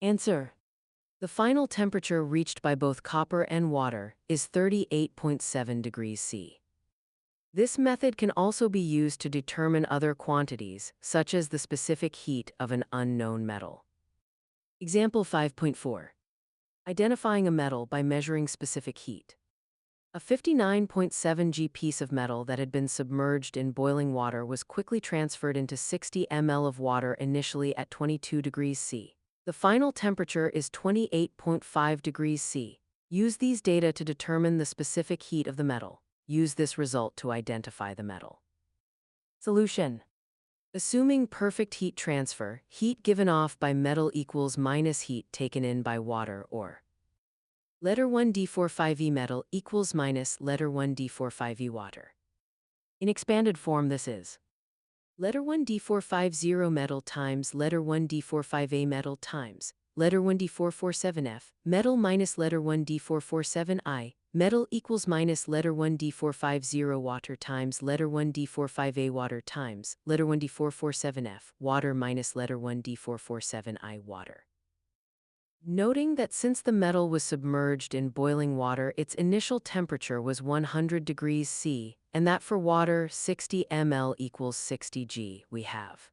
Answer: the final temperature reached by both copper and water is 38.7 degrees C. This method can also be used to determine other quantities, such as the specific heat of an unknown metal. Example 5.4. Identifying a metal by measuring specific heat. A 59.7 G piece of metal that had been submerged in boiling water was quickly transferred into 60 ml of water initially at 22 degrees C. The final temperature is 28.5 degrees C. Use these data to determine the specific heat of the metal. Use this result to identify the metal. Solution. Assuming perfect heat transfer, heat given off by metal equals minus heat taken in by water, or letter 1 D45E metal equals minus letter 1 D45E water. In expanded form, this is letter 1 D450 metal times letter 1 D45A metal times letter 1 D447F metal minus letter 1 D447I metal equals minus letter 1 D450 water times letter 1 D45A water times letter 1 D447F water minus letter 1 D447I water. Noting that since the metal was submerged in boiling water, its initial temperature was 100 degrees C, and that for water 60 ml equals 60 G, we have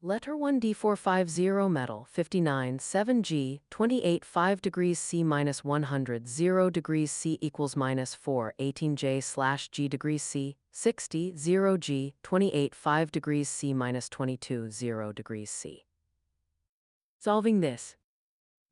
letter 1 D450 metal 59 7 G 28 5 degrees C minus 100 0 degrees C equals minus 4 18 J/G degrees C 60 0 G 28 5 degrees C minus 22 0 degrees C. Solving this,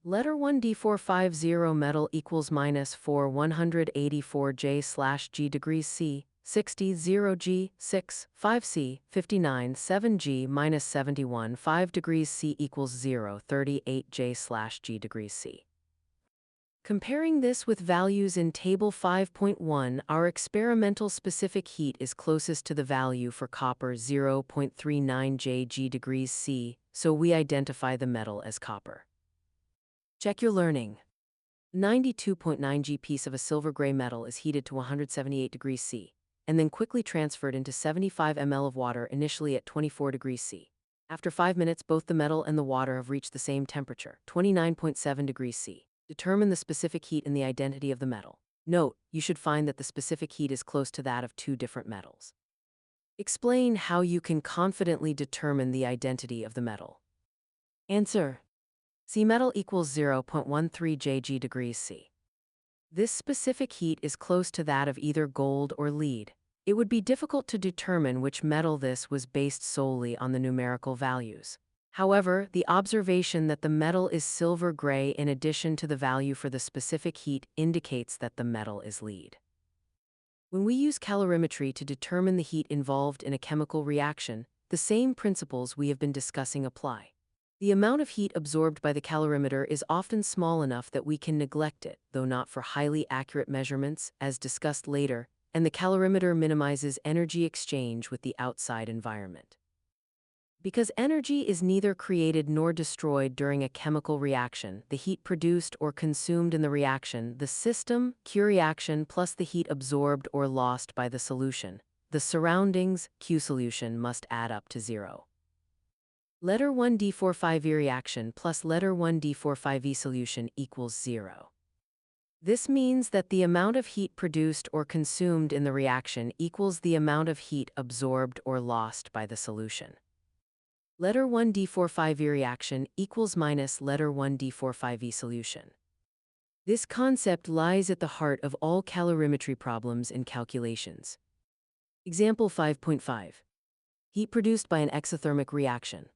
letter 1 D450 metal equals minus 4 184 J/G degrees C 60 0 G 6 5 C 59 7 G minus 71 5 degrees C equals 0 38 J/G degrees C. Comparing this with values in Table 5.1, our experimental specific heat is closest to the value for copper 0.39 J degrees C, so we identify the metal as copper. Check your learning. 92.9 G piece of a silver gray metal is heated to 178 degrees C, and then quickly transferred into 75 ml of water initially at 24 degrees C. After 5 minutes, both the metal and the water have reached the same temperature, 29.7 degrees C. Determine the specific heat and the identity of the metal. Note, you should find that the specific heat is close to that of two different metals. Explain how you can confidently determine the identity of the metal. Answer: C. Metal equals 0.13 Jg degrees C. This specific heat is close to that of either gold or lead. It would be difficult to determine which metal this was based solely on the numerical values. However, the observation that the metal is silver gray in addition to the value for the specific heat indicates that the metal is lead. When we use calorimetry to determine the heat involved in a chemical reaction, the same principles we have been discussing apply. The amount of heat absorbed by the calorimeter is often small enough that we can neglect it, though not for highly accurate measurements, as discussed later, and the calorimeter minimizes energy exchange with the outside environment. Because energy is neither created nor destroyed during a chemical reaction, the heat produced or consumed in the reaction, the system, Q reaction plus the heat absorbed or lost by the solution, the surroundings, Q solution must add up to 0. Letter 1D45E reaction plus letter 1D45E solution equals 0. This means that the amount of heat produced or consumed in the reaction equals the amount of heat absorbed or lost by the solution. Letter 1D45E reaction equals minus letter 1D45E solution. This concept lies at the heart of all calorimetry problems and calculations. Example 5.5. Heat produced by an exothermic reaction.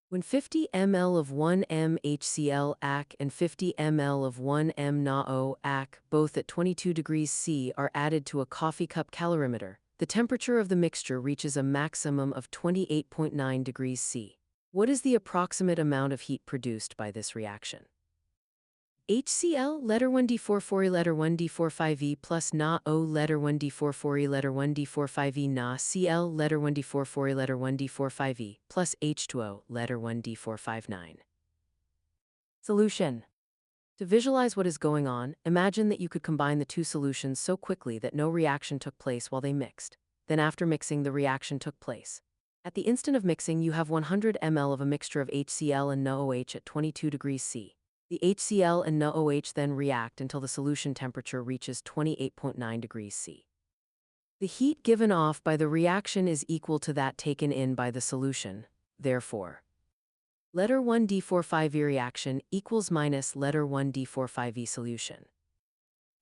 When 50 ml of 1m HCl AC and 50 ml of 1m NaO AC, both at 22 degrees C, are added to a coffee cup calorimeter, the temperature of the mixture reaches a maximum of 28.9 degrees C. What is the approximate amount of heat produced by this reaction? HCl, letter 1D44E, letter 1D45E, plus NaO, letter 1D44E, letter 1D45E, NaCl, letter 1D44E, letter 1D45E, plus H2O, letter 1D459. Solution. To visualize what is going on, imagine that you could combine the two solutions so quickly that no reaction took place while they mixed. Then after mixing, the reaction took place. At the instant of mixing, you have 100 ml of a mixture of HCl and NaOH at 22 degrees C. The HCl and NaOH then react until the solution temperature reaches 28.9 degrees C. The heat given off by the reaction is equal to that taken in by the solution. Therefore, letter 1D45E reaction equals minus letter 1D45E solution.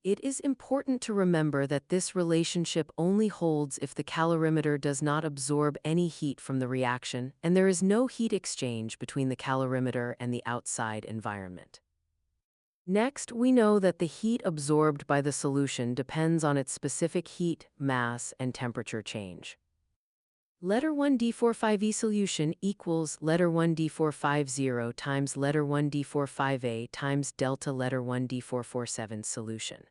It is important to remember that this relationship only holds if the calorimeter does not absorb any heat from the reaction and there is no heat exchange between the calorimeter and the outside environment. Next, we know that the heat absorbed by the solution depends on its specific heat, mass, and temperature change. Letter 1D45E solution equals letter 1D450 times letter 1D45A times delta letter 1D447 solution.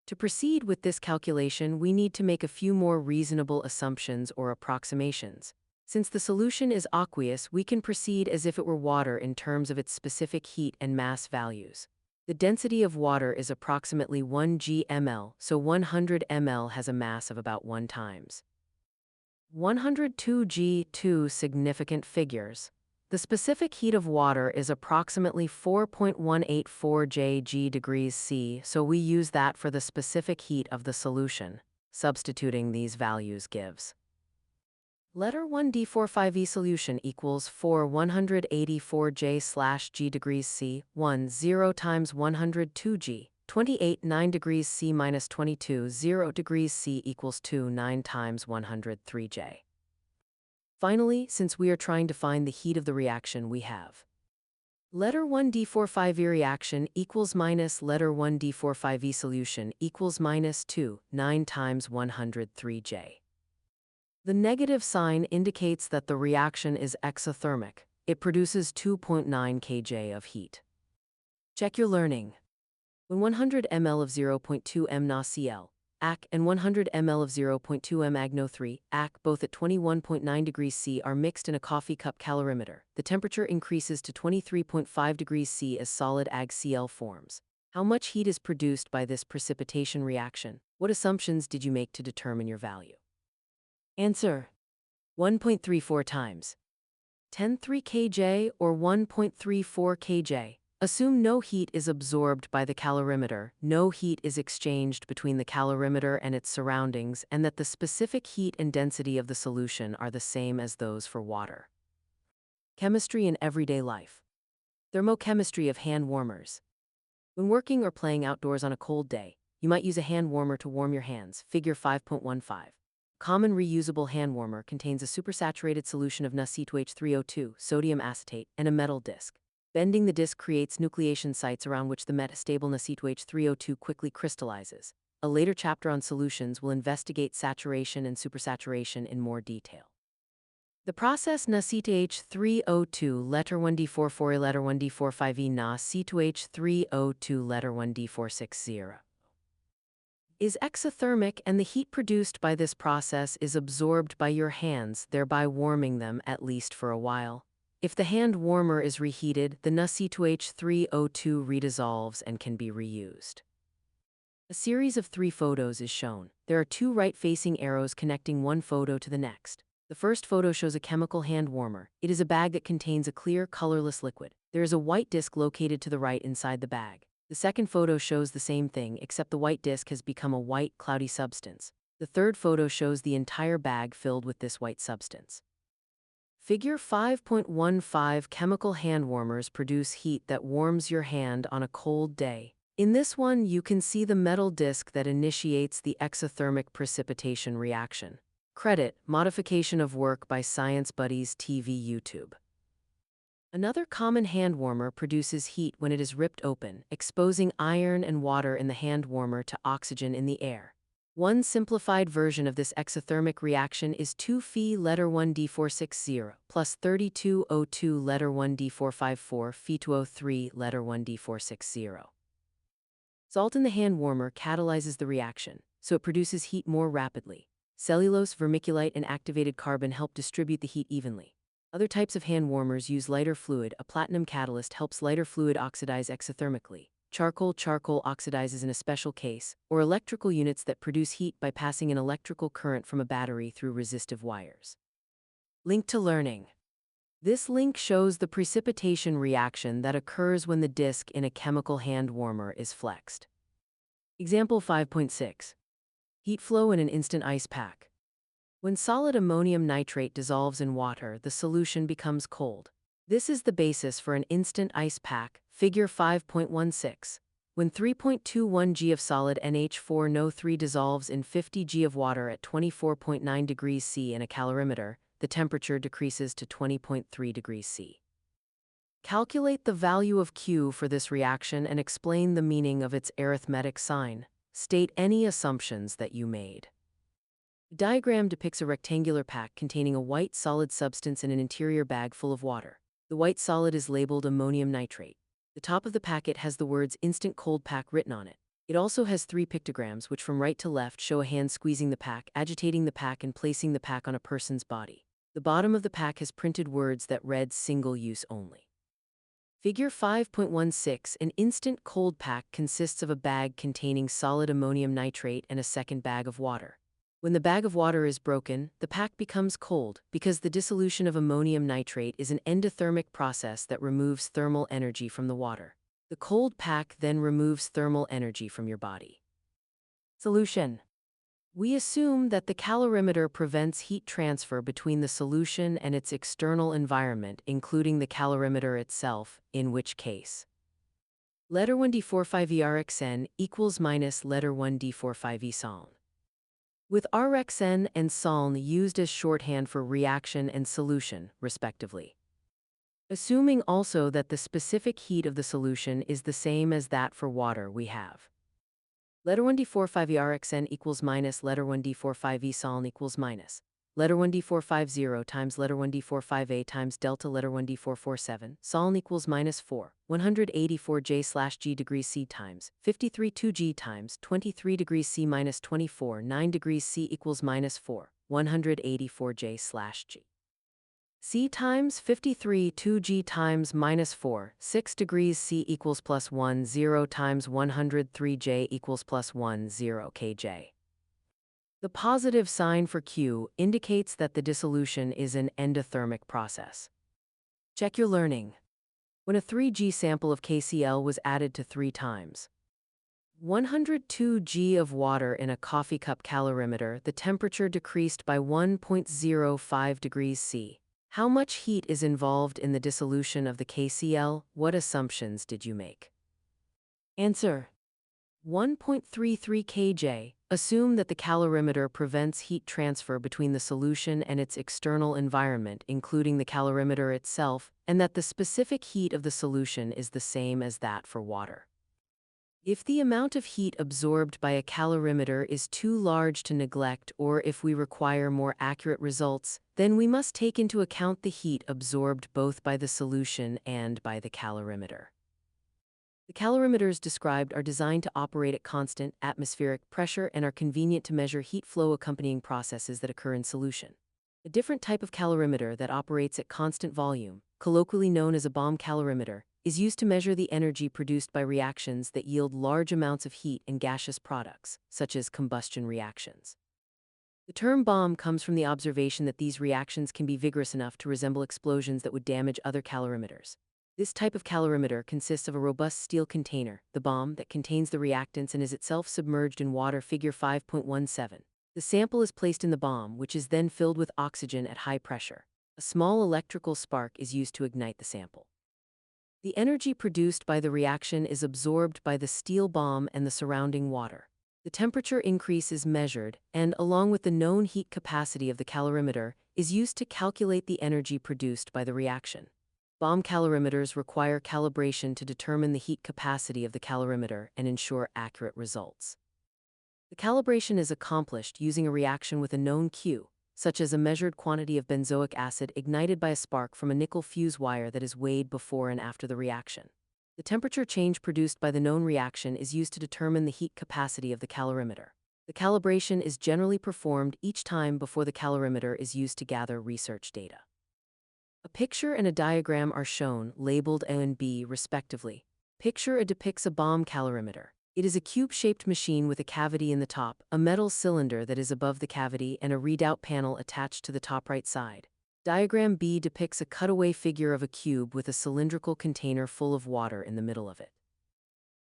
To proceed with this calculation, we need to make a few more reasonable assumptions or approximations. Since the solution is aqueous, we can proceed as if it were water in terms of its specific heat and mass values. The density of water is approximately 1 g/ml, so 100 ml has a mass of about 1 times 102 g, two significant figures. The specific heat of water is approximately 4.184 Jg degrees C, so we use that for the specific heat of the solution. Substituting these values gives letter 1D45E solution equals 184 J/G degrees C, 10 times 102 G. 28.9 degrees C minus 22.0 degrees C equals 2.9 times 103 J. Finally, since we are trying to find the heat of the reaction, we have letter 1D45E reaction equals minus letter 1D45E solution equals minus 2.9 times 103 J. The negative sign indicates that the reaction is exothermic. It produces 2.9 kJ of heat. Check your learning. When 100 ml of 0.2 m NaCl, AC, and 100 ml of 0.2 m AgNO3, AC, both at 21.9 degrees C, are mixed in a coffee cup calorimeter, the temperature increases to 23.5 degrees C as solid AgCl forms. How much heat is produced by this precipitation reaction? What assumptions did you make to determine your value? Answer: 1.34 times. 10.3 kJ or 1.34 kJ. Assume no heat is absorbed by the calorimeter, no heat is exchanged between the calorimeter and its surroundings, and that the specific heat and density of the solution are the same as those for water. Chemistry in everyday life. Thermochemistry of hand warmers. When working or playing outdoors on a cold day, you might use a hand warmer to warm your hands, figure 5.15. Common reusable hand warmer contains a supersaturated solution of NaCH3O2, sodium acetate, and a metal disc. Bending the disc creates nucleation sites around which the metastable NaCH3O2 quickly crystallizes. A later chapter on solutions will investigate saturation and supersaturation in more detail. The process NaCH3O2 letter 1D44 letter 1D45E NaC2H3O2 letter 1D460 is exothermic, and the heat produced by this process is absorbed by your hands, thereby warming them at least for a while. If the hand warmer is reheated, the NaC2H3O2 redissolves and can be reused. A series of 3 photos is shown. There are 2 right-facing arrows connecting one photo to the next. The first photo shows a chemical hand warmer. It is a bag that contains a clear, colorless liquid. There is a white disc located to the right inside the bag. The second photo shows the same thing, except the white disc has become a white, cloudy substance. The third photo shows the entire bag filled with this white substance. Figure 5.15 chemical hand warmers produce heat that warms your hand on a cold day. In this one, you can see the metal disc that initiates the exothermic precipitation reaction. Credit, modification of work by Science Buddies TV YouTube. Another common hand warmer produces heat when it is ripped open, exposing iron and water in the hand warmer to oxygen in the air. One simplified version of this exothermic reaction is 2Fe letter 1D460 plus 32O2 letter 1D454 Fe2O3 letter 1D460. Salt in the hand warmer catalyzes the reaction, so it produces heat more rapidly. Cellulose, vermiculite, and activated carbon help distribute the heat evenly. Other types of hand warmers use lighter fluid. A platinum catalyst helps lighter fluid oxidize exothermically. Charcoal oxidizes in a special case, or electrical units that produce heat by passing an electrical current from a battery through resistive wires. Link to learning. This link shows the precipitation reaction that occurs when the disc in a chemical hand warmer is flexed. Example 5.6. Heat flow in an instant ice pack. When solid ammonium nitrate dissolves in water, the solution becomes cold. This is the basis for an instant ice pack, figure 5.16. When 3.21 g of solid NH4NO3 dissolves in 50 g of water at 24.9 degrees C in a calorimeter, the temperature decreases to 20.3 degrees C. Calculate the value of Q for this reaction and explain the meaning of its arithmetic sign. State any assumptions that you made. The diagram depicts a rectangular pack containing a white solid substance in an interior bag full of water. The white solid is labeled ammonium nitrate. The top of the packet has the words "Instant Cold Pack" written on it. It also has 3 pictograms which from right to left show a hand squeezing the pack, agitating the pack, and placing the pack on a person's body. The bottom of the pack has printed words that read "Single Use Only." Figure 5.16. An instant cold pack consists of a bag containing solid ammonium nitrate and a second bag of water. When the bag of water is broken, the pack becomes cold because the dissolution of ammonium nitrate is an endothermic process that removes thermal energy from the water. The cold pack then removes thermal energy from your body. Solution. We assume that the calorimeter prevents heat transfer between the solution and its external environment, including the calorimeter itself, in which case letter 1D45E RxN equals minus letter 1D45E Saln. With RxN and Saln used as shorthand for reaction and solution, respectively. Assuming also that the specific heat of the solution is the same as that for water, we have letter 1D45E RxN equals minus letter 1D45E Saln equals minus letter 1D450 times letter 1D45A times delta letter 1D447, Saln equals minus 4, 184J/G degrees C times 53 2G times 23 degrees C minus 24 9 degrees C equals minus 4, 184J/G. C times 53 2G times minus 4, 6 degrees C equals plus 1 0 times 103J equals plus 1 0 kJ. The positive sign for Q indicates that the dissolution is an endothermic process. Check your learning. When a 3G sample of KCl was added to 3 times 102 g of water in a coffee cup calorimeter, the temperature decreased by 1.05 degrees C. How much heat is involved in the dissolution of the KCl? What assumptions did you make? Answer: 1.33 kJ. Assume that the calorimeter prevents heat transfer between the solution and its external environment, including the calorimeter itself, and that the specific heat of the solution is the same as that for water. If the amount of heat absorbed by a calorimeter is too large to neglect, or if we require more accurate results, then we must take into account the heat absorbed both by the solution and by the calorimeter. The calorimeters described are designed to operate at constant atmospheric pressure and are convenient to measure heat flow accompanying processes that occur in solution. A different type of calorimeter that operates at constant volume, colloquially known as a bomb calorimeter, is used to measure the energy produced by reactions that yield large amounts of heat in gaseous products, such as combustion reactions. The term bomb comes from the observation that these reactions can be vigorous enough to resemble explosions that would damage other calorimeters. This type of calorimeter consists of a robust steel container, the bomb, that contains the reactants and is itself submerged in water. Figure 5.17. The sample is placed in the bomb, which is then filled with oxygen at high pressure. A small electrical spark is used to ignite the sample. The energy produced by the reaction is absorbed by the steel bomb and the surrounding water. The temperature increase is measured and, along with the known heat capacity of the calorimeter, is used to calculate the energy produced by the reaction. Bomb calorimeters require calibration to determine the heat capacity of the calorimeter and ensure accurate results. The calibration is accomplished using a reaction with a known Q, such as a measured quantity of benzoic acid ignited by a spark from a nickel fuse wire that is weighed before and after the reaction. The temperature change produced by the known reaction is used to determine the heat capacity of the calorimeter. The calibration is generally performed each time before the calorimeter is used to gather research data. A picture and a diagram are shown, labeled A and B respectively. Picture A depicts a bomb calorimeter. It is a cube-shaped machine with a cavity in the top, a metal cylinder that is above the cavity, and a readout panel attached to the top right side. Diagram B depicts a cutaway figure of a cube with a cylindrical container full of water in the middle of it.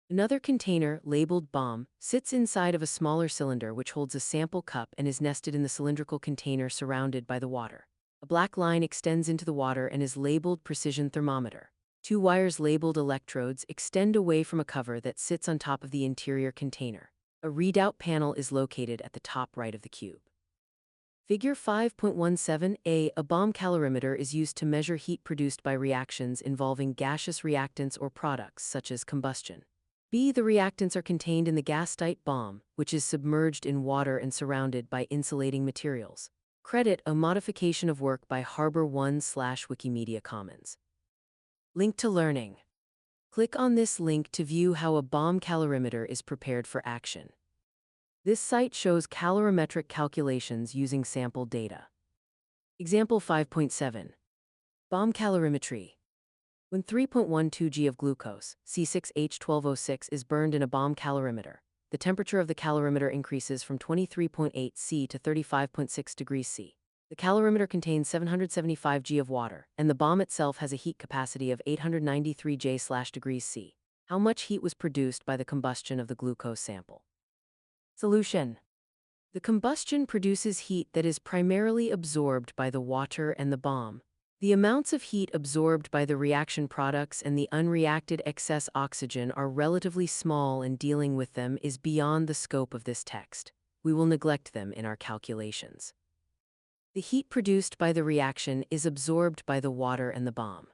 Another container, labeled bomb, sits inside of a smaller cylinder which holds a sample cup and is nested in the cylindrical container surrounded by the water. A black line extends into the water and is labeled precision thermometer. 2 wires labeled electrodes extend away from a cover that sits on top of the interior container. A readout panel is located at the top right of the cube. Figure 5.17a. A bomb calorimeter is used to measure heat produced by reactions involving gaseous reactants or products such as combustion. B. The reactants are contained in the gas-tight bomb, which is submerged in water and surrounded by insulating materials. Credit a modification of work by Harbor1/Wikimedia Commons. Link to learning. Click on this link to view how a bomb calorimeter is prepared for action. This site shows calorimetric calculations using sample data. Example 5.7. Bomb calorimetry. When 3.12 g of glucose, C6H12O6, is burned in a bomb calorimeter, the temperature of the calorimeter increases from 23.8 C to 35.6 degrees C. The calorimeter contains 775 g of water, and the bomb itself has a heat capacity of 893 J/degrees C. How much heat was produced by the combustion of the glucose sample? Solution. The combustion produces heat that is primarily absorbed by the water and the bomb. The amounts of heat absorbed by the reaction products and the unreacted excess oxygen are relatively small, and dealing with them is beyond the scope of this text. We will neglect them in our calculations. The heat produced by the reaction is absorbed by the water and the bomb.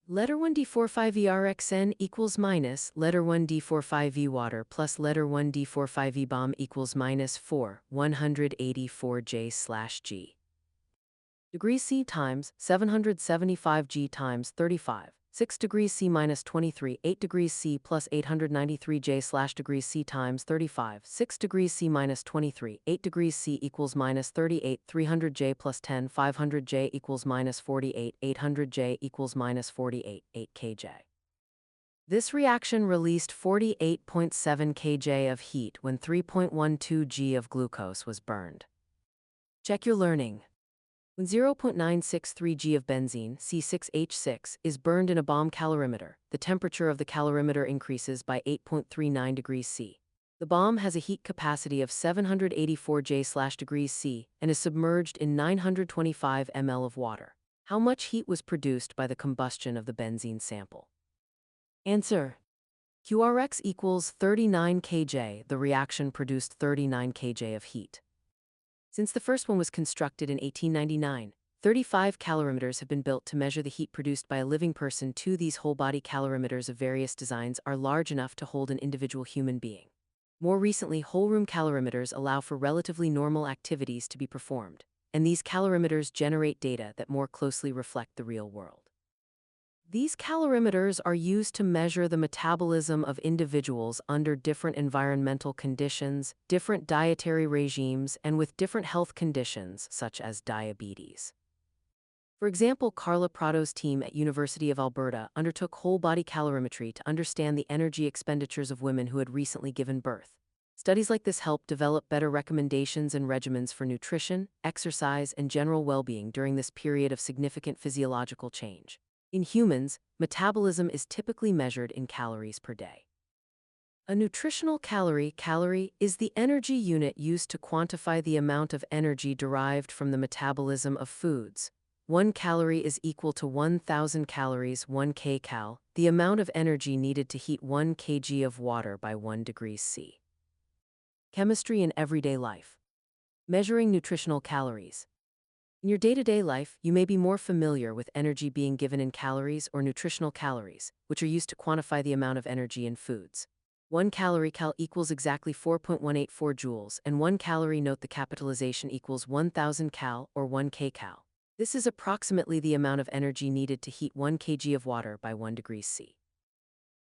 Letter 1d45ERXN equals minus letter 1d45E water plus letter 1d45E bomb equals minus 4, 184 J/G. Degrees C times 775 G times 35. 6 degrees C minus 23, 8 degrees C plus 893 J/degrees C times 35, 6 degrees C minus 23, 8 degrees C equals minus 38, 300 J plus 10, 500 J equals minus 48, 800 J equals minus 48, 8 kJ. This reaction released 48.7 kJ of heat when 3.12 g of glucose was burned. Check your learning. When 0.963 g of benzene, C6H6, is burned in a bomb calorimeter, the temperature of the calorimeter increases by 8.39 degrees C. The bomb has a heat capacity of 784 J/degrees C and is submerged in 925 ml of water. How much heat was produced by the combustion of the benzene sample? Answer: QRX equals 39 kJ. The reaction produced 39 kJ of heat. Since the first one was constructed in 1899, 35 calorimeters have been built to measure the heat produced by a living person. These whole-body calorimeters of various designs are large enough to hold an individual human being. More recently, whole-room calorimeters allow for relatively normal activities to be performed, and these calorimeters generate data that more closely reflect the real world. These calorimeters are used to measure the metabolism of individuals under different environmental conditions, different dietary regimes, and with different health conditions, such as diabetes. For example, Carla Prado's team at University of Alberta undertook whole-body calorimetry to understand the energy expenditures of women who had recently given birth. Studies like this help develop better recommendations and regimens for nutrition, exercise, and general well-being during this period of significant physiological change. In humans, metabolism is typically measured in calories per day. A nutritional calorie is the energy unit used to quantify the amount of energy derived from the metabolism of foods. 1 calorie is equal to 1,000 calories, 1 kcal, the amount of energy needed to heat 1 kg of water by 1 degrees C. Chemistry in everyday life. Measuring nutritional calories. In your day-to-day life, you may be more familiar with energy being given in calories or nutritional calories, which are used to quantify the amount of energy in foods. 1 calorie equals exactly 4.184 joules, and 1 calorie, note the capitalization, equals 1,000 cal or 1 kcal. This is approximately the amount of energy needed to heat 1 kg of water by 1 degrees C.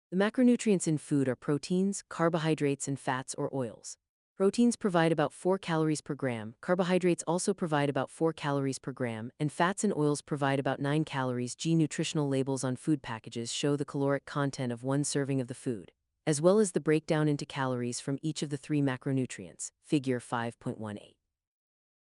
The macronutrients in food are proteins, carbohydrates, and fats or oils. Proteins provide about 4 calories per gram, carbohydrates also provide about 4 calories per gram, and fats and oils provide about 9 calories. Nutritional labels on food packages show the caloric content of one serving of the food, as well as the breakdown into calories from each of the 3 macronutrients, figure 5.18.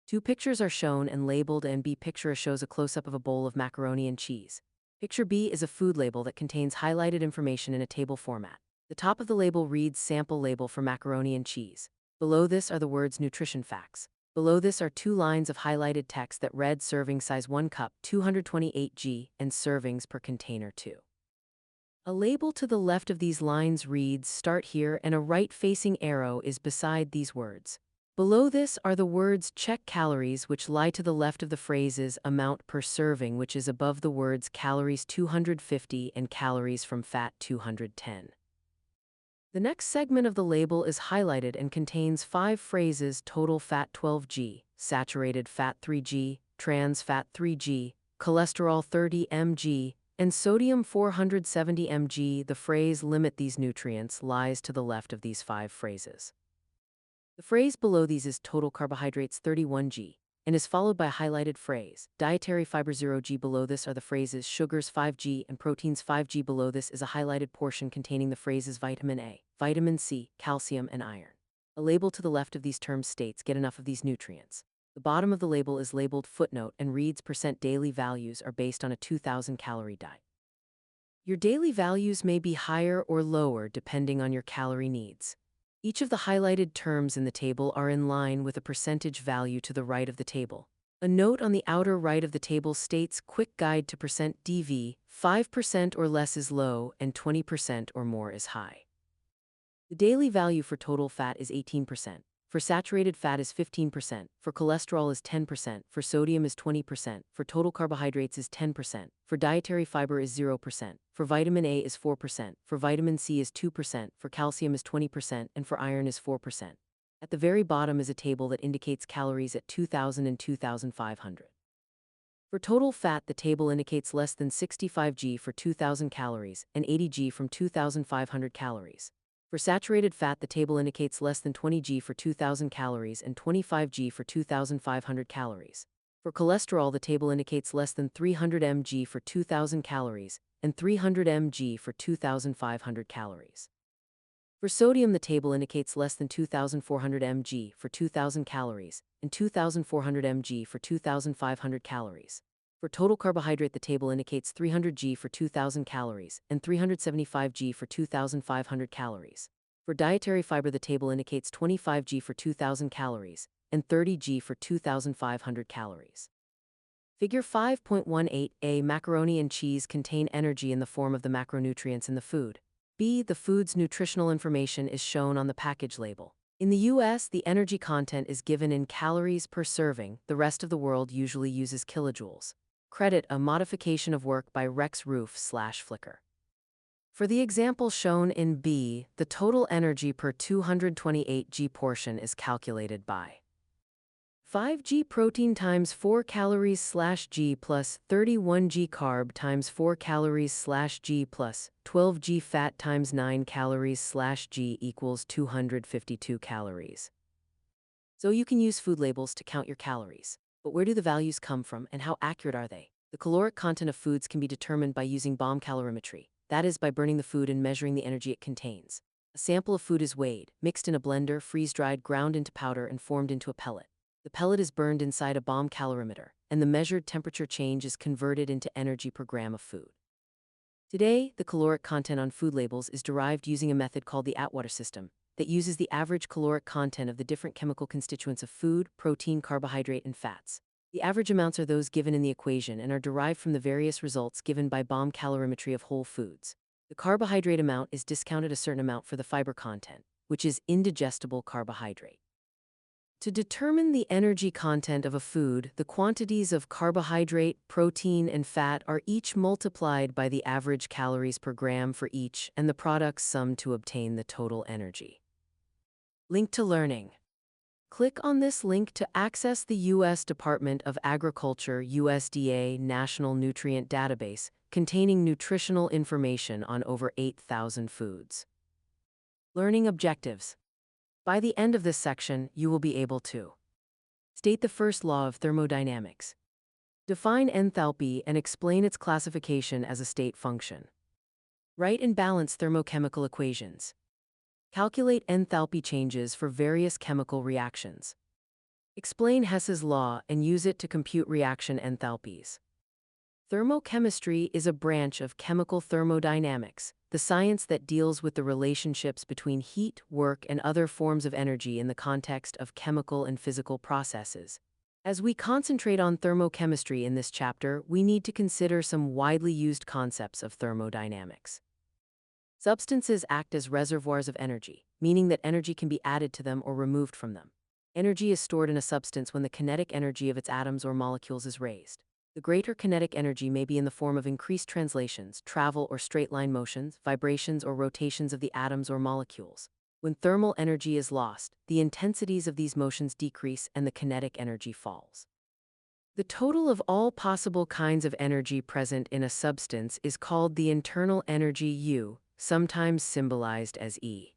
2 pictures are shown and labeled, and B picture shows a close-up of a bowl of macaroni and cheese. Picture B is a food label that contains highlighted information in a table format. The top of the label reads sample label for macaroni and cheese. Below this are the words nutrition facts. Below this are 2 lines of highlighted text that read serving size 1 cup, 228 g, and servings per container 2. A label to the left of these lines reads start here, and a right-facing arrow is beside these words. Below this are the words check calories, which lie to the left of the phrases amount per serving, which is above the words calories 250 and calories from fat 210. The next segment of the label is highlighted and contains 5 phrases: total fat 12g, saturated fat 3g, trans fat 3g, cholesterol 30 mg, and sodium 470 mg. The phrase limit these nutrients lies to the left of these 5 phrases. The phrase below these is total carbohydrates 31g, and is followed by a highlighted phrase, dietary fiber 0g. Below this are the phrases sugars 5g and proteins 5g. Below this is a highlighted portion containing the phrases vitamin A, vitamin C, calcium, and iron. A label to the left of these terms states get enough of these nutrients. The bottom of the label is labeled footnote and reads % daily values are based on a 2,000 calorie diet. Your daily values may be higher or lower depending on your calorie needs. Each of the highlighted terms in the table are in line with a percentage value to the right of the table. A note on the outer right of the table states quick guide to %DV, 5% or less is low and 20% or more is high. The daily value for total fat is 18%, for saturated fat is 15%, for cholesterol is 10%, for sodium is 20%, for total carbohydrates is 10%, for dietary fiber is 0%, for vitamin A is 4%, for vitamin C is 2%, for calcium is 20%, and for iron is 4%. At the very bottom is a table that indicates calories at 2,000 and 2,500. For total fat, the table indicates less than 65 g for 2,000 calories and 80 g from 2,500 calories. For saturated fat, the table indicates less than 20 g for 2,000 calories and 25 g for 2,500 calories. For cholesterol, the table indicates less than 300 mg for 2,000 calories and 300 mg for 2,500 calories. For sodium, the table indicates less than 2,400 mg for 2,000 calories and 2,400 mg for 2,500 calories. For total carbohydrate, the table indicates 300 g for 2,000 calories and 375 g for 2,500 calories. For dietary fiber, the table indicates 25 g for 2,000 calories and 30 g for 2,500 calories. Figure 5.18a. Macaroni and cheese contain energy in the form of the macronutrients in the food. B. The food's nutritional information is shown on the package label. In the US, the energy content is given in calories per serving. The rest of the world usually uses kilojoules. Credit a modification of work by Rex Roof/Flickr. For the example shown in B, the total energy per 228 g portion is calculated by 5 g protein times 4 calories/g plus 31 g carb times 4 calories/g plus 12 g fat times 9 calories/g equals 252 calories. So you can use food labels to count your calories. But where do the values come from and how accurate are they? The caloric content of foods can be determined by using bomb calorimetry, that is, by burning the food and measuring the energy it contains. A sample of food is weighed, mixed in a blender, freeze-dried, ground into powder, and formed into a pellet. The pellet is burned inside a bomb calorimeter, and the measured temperature change is converted into energy per gram of food. Today, the caloric content on food labels is derived using a method called the Atwater system that uses the average caloric content of the different chemical constituents of food, protein, carbohydrate, and fats. The average amounts are those given in the equation and are derived from the various results given by bomb calorimetry of whole foods. The carbohydrate amount is discounted a certain amount for the fiber content, which is indigestible carbohydrate. To determine the energy content of a food, the quantities of carbohydrate, protein, and fat are each multiplied by the average calories per gram for each, and the products summed to obtain the total energy. Link to learning. Click on this link to access the U.S. Department of Agriculture (USDA) National Nutrient Database containing nutritional information on over 8,000 foods. Learning objectives. By the end of this section, you will be able to state the first law of thermodynamics, define enthalpy and explain its classification as a state function, write and balance thermochemical equations, calculate enthalpy changes for various chemical reactions, explain Hess's law and use it to compute reaction enthalpies. Thermochemistry is a branch of chemical thermodynamics, the science that deals with the relationships between heat, work, and other forms of energy in the context of chemical and physical processes. As we concentrate on thermochemistry in this chapter, we need to consider some widely used concepts of thermodynamics. Substances act as reservoirs of energy, meaning that energy can be added to them or removed from them. Energy is stored in a substance when the kinetic energy of its atoms or molecules is raised. The greater kinetic energy may be in the form of increased translations, travel or straight-line motions, vibrations or rotations of the atoms or molecules. When thermal energy is lost, the intensities of these motions decrease and the kinetic energy falls. The total of all possible kinds of energy present in a substance is called the internal energy U, sometimes symbolized as E.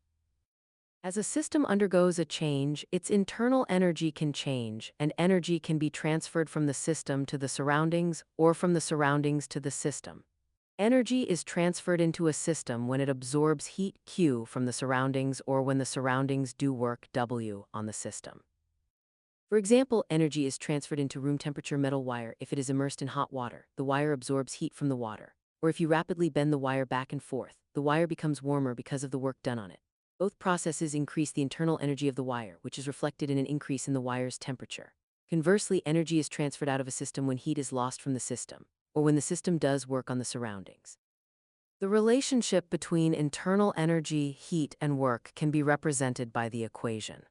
As a system undergoes a change, its internal energy can change, and energy can be transferred from the system to the surroundings or from the surroundings to the system. Energy is transferred into a system when it absorbs heat Q from the surroundings or when the surroundings do work W on the system. For example, energy is transferred into room temperature metal wire if it is immersed in hot water. The wire absorbs heat from the water. Or if you rapidly bend the wire back and forth, the wire becomes warmer because of the work done on it. Both processes increase the internal energy of the wire, which is reflected in an increase in the wire's temperature. Conversely, energy is transferred out of a system when heat is lost from the system, or when the system does work on the surroundings. The relationship between internal energy, heat, and work can be represented by the equation.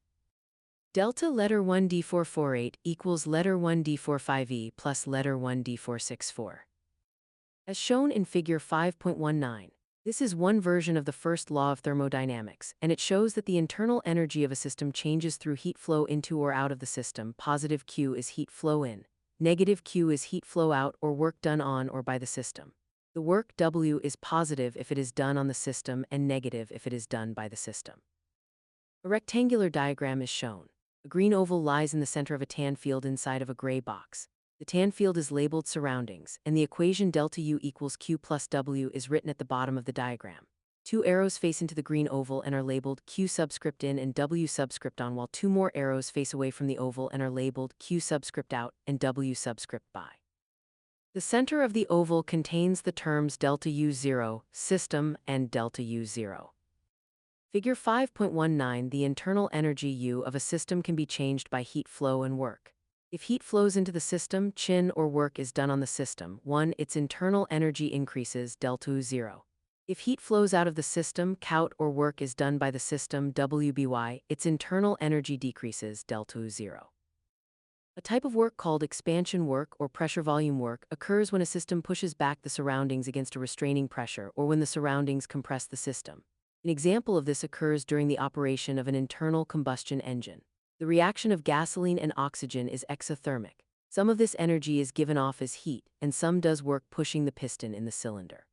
Delta letter 1 D448 equals letter 1 D45E plus letter 1 D464. As shown in figure 5.19, this is one version of the first law of thermodynamics, and it shows that the internal energy of a system changes through heat flow into or out of the system. Positive Q is heat flow in, negative Q is heat flow out or work done on or by the system. The work W is positive if it is done on the system and negative if it is done by the system. A rectangular diagram is shown. A green oval lies in the center of a tan field inside of a gray box. The tan field is labeled surroundings, and the equation delta U equals Q plus W is written at the bottom of the diagram. Two arrows face into the green oval and are labeled Q subscript in and W subscript on, while two more arrows face away from the oval and are labeled Q subscript out and W subscript by. The center of the oval contains the terms delta U0, system, and delta U0. Figure 5.19. The internal energy U of a system can be changed by heat flow and work. If heat flows into the system, chin or work is done on the system. 1. Its internal energy increases, delta U0. If heat flows out of the system, count or work is done by the system, WBY, its internal energy decreases, delta U0. A type of work called expansion work or pressure volume work occurs when a system pushes back the surroundings against a restraining pressure or when the surroundings compress the system. An example of this occurs during the operation of an internal combustion engine. The reaction of gasoline and oxygen is exothermic. Some of this energy is given off as heat, and some does work pushing the piston in the cylinder.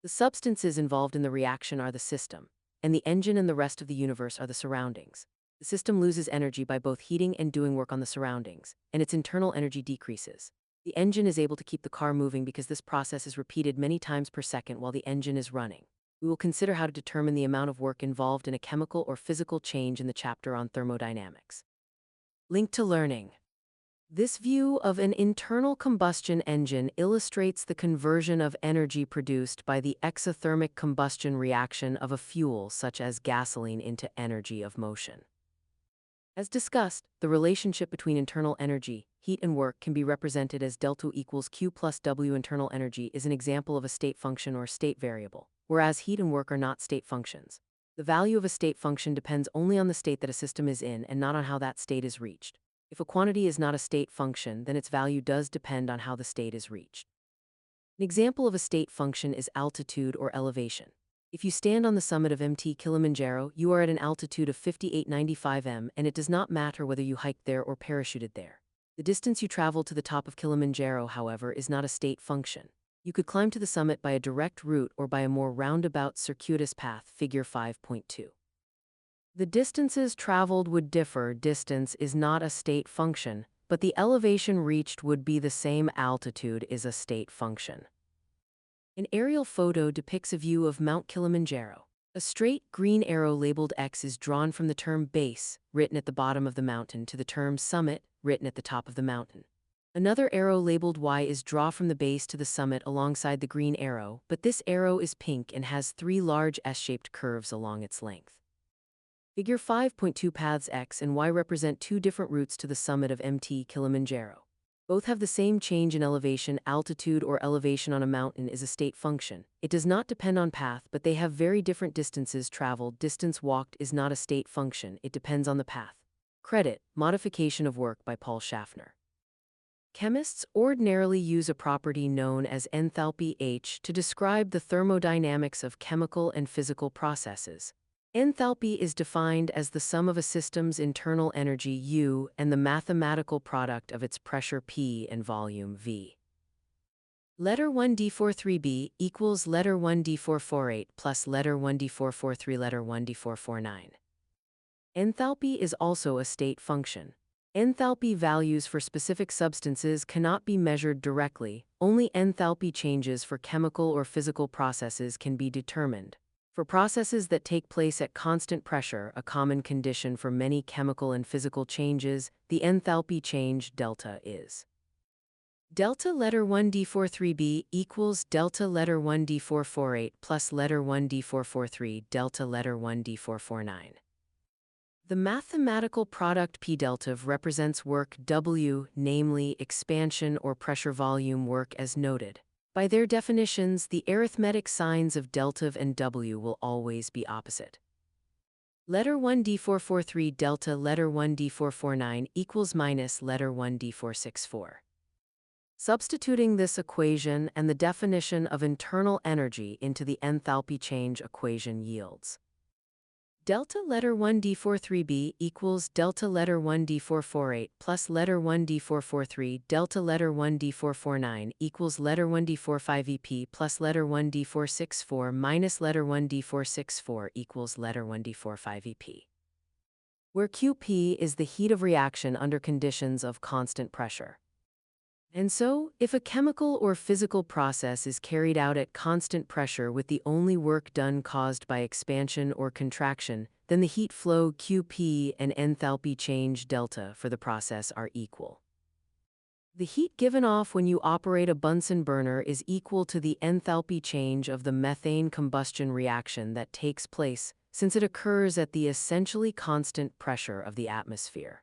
The substances involved in the reaction are the system, and the engine and the rest of the universe are the surroundings. The system loses energy by both heating and doing work on the surroundings, and its internal energy decreases. The engine is able to keep the car moving because this process is repeated many times per second while the engine is running. We will consider how to determine the amount of work involved in a chemical or physical change in the chapter on thermodynamics. Link to learning. This view of an internal combustion engine illustrates the conversion of energy produced by the exothermic combustion reaction of a fuel such as gasoline into energy of motion. As discussed, the relationship between internal energy, heat and work can be represented as delta equals Q plus W. Internal energy is an example of a state function or state variable, whereas heat and work are not state functions. The value of a state function depends only on the state that a system is in and not on how that state is reached. If a quantity is not a state function, then its value does depend on how the state is reached. An example of a state function is altitude or elevation. If you stand on the summit of Mt. Kilimanjaro, you are at an altitude of 5895 m, and it does not matter whether you hiked there or parachuted there. The distance you traveled to the top of Kilimanjaro, however, is not a state function. You could climb to the summit by a direct route or by a more roundabout circuitous path, figure 5.2. The distances traveled would differ. Distance is not a state function, but the elevation reached would be the same. Altitude is a state function. An aerial photo depicts a view of Mount Kilimanjaro. A straight green arrow labeled X is drawn from the term base, written at the bottom of the mountain, to the term summit, written at the top of the mountain. Another arrow labeled Y is drawn from the base to the summit alongside the green arrow, but this arrow is pink and has three large S-shaped curves along its length. Figure 5.2. Paths X and Y represent two different routes to the summit of Mt. Kilimanjaro. Both have the same change in elevation. Altitude or elevation on a mountain is a state function. It does not depend on path, but they have very different distances traveled. Distance walked is not a state function. It depends on the path. Credit, Modification of Work by Paul Schaffner. Chemists ordinarily use a property known as enthalpy H to describe the thermodynamics of chemical and physical processes. Enthalpy is defined as the sum of a system's internal energy U and the mathematical product of its pressure P and volume V. Letter 1D43b equals letter 1D448 plus letter 1D443 letter 1D449. Enthalpy is also a state function. Enthalpy values for specific substances cannot be measured directly. Only enthalpy changes for chemical or physical processes can be determined. For processes that take place at constant pressure, a common condition for many chemical and physical changes, the enthalpy change delta is delta letter 1D43b equals delta letter 1D448 plus letter 1D443 delta letter 1D449. The mathematical product P delta represents work W, namely expansion or pressure volume work as noted. By their definitions, the arithmetic signs of delta and W will always be opposite. Letter 1D443 delta letter 1D449 equals minus letter 1D464. Substituting this equation and the definition of internal energy into the enthalpy change equation yields delta letter 1D43b equals delta letter 1D448 plus letter 1D443 delta letter 1D449 equals letter 1D45EP plus letter 1D464 minus letter 1D464 equals letter 1D45EP, where Qp is the heat of reaction under conditions of constant pressure. And so, if a chemical or physical process is carried out at constant pressure with the only work done caused by expansion or contraction, then the heat flow Qp and enthalpy change delta for the process are equal. The heat given off when you operate a Bunsen burner is equal to the enthalpy change of the methane combustion reaction that takes place, since it occurs at the essentially constant pressure of the atmosphere.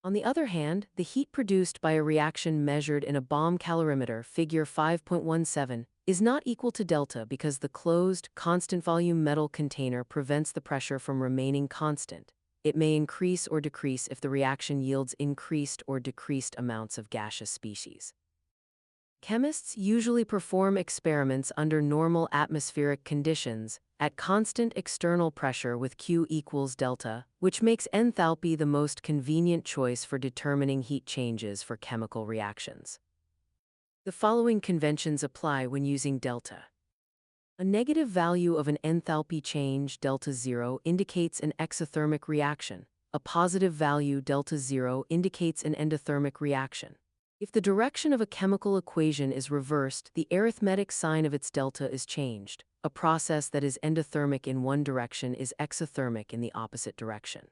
On the other hand, the heat produced by a reaction measured in a bomb calorimeter, figure 5.17, is not equal to delta because the closed, constant volume metal container prevents the pressure from remaining constant. It may increase or decrease if the reaction yields increased or decreased amounts of gaseous species. Chemists usually perform experiments under normal atmospheric conditions, at constant external pressure with Q equals delta, which makes enthalpy the most convenient choice for determining heat changes for chemical reactions. The following conventions apply when using delta. A negative value of an enthalpy change, delta 0, indicates an exothermic reaction. A positive value, delta 0, indicates an endothermic reaction. If the direction of a chemical equation is reversed, the arithmetic sign of its delta is changed. A process that is endothermic in one direction is exothermic in the opposite direction.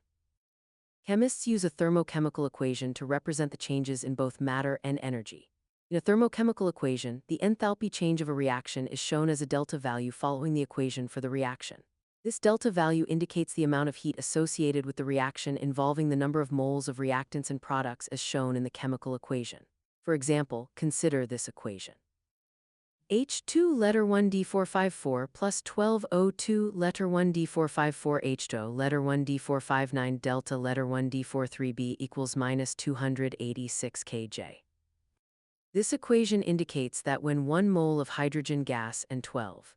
Chemists use a thermochemical equation to represent the changes in both matter and energy. In a thermochemical equation, the enthalpy change of a reaction is shown as a delta value following the equation for the reaction. This delta value indicates the amount of heat associated with the reaction involving the number of moles of reactants and products as shown in the chemical equation. For example, consider this equation. H2 letter 1 D454 plus 12O2 letter 1 D454 H2 letter 1 D459 delta letter 1 D43B equals minus 286 kJ. This equation indicates that when 1 mole of hydrogen gas and 12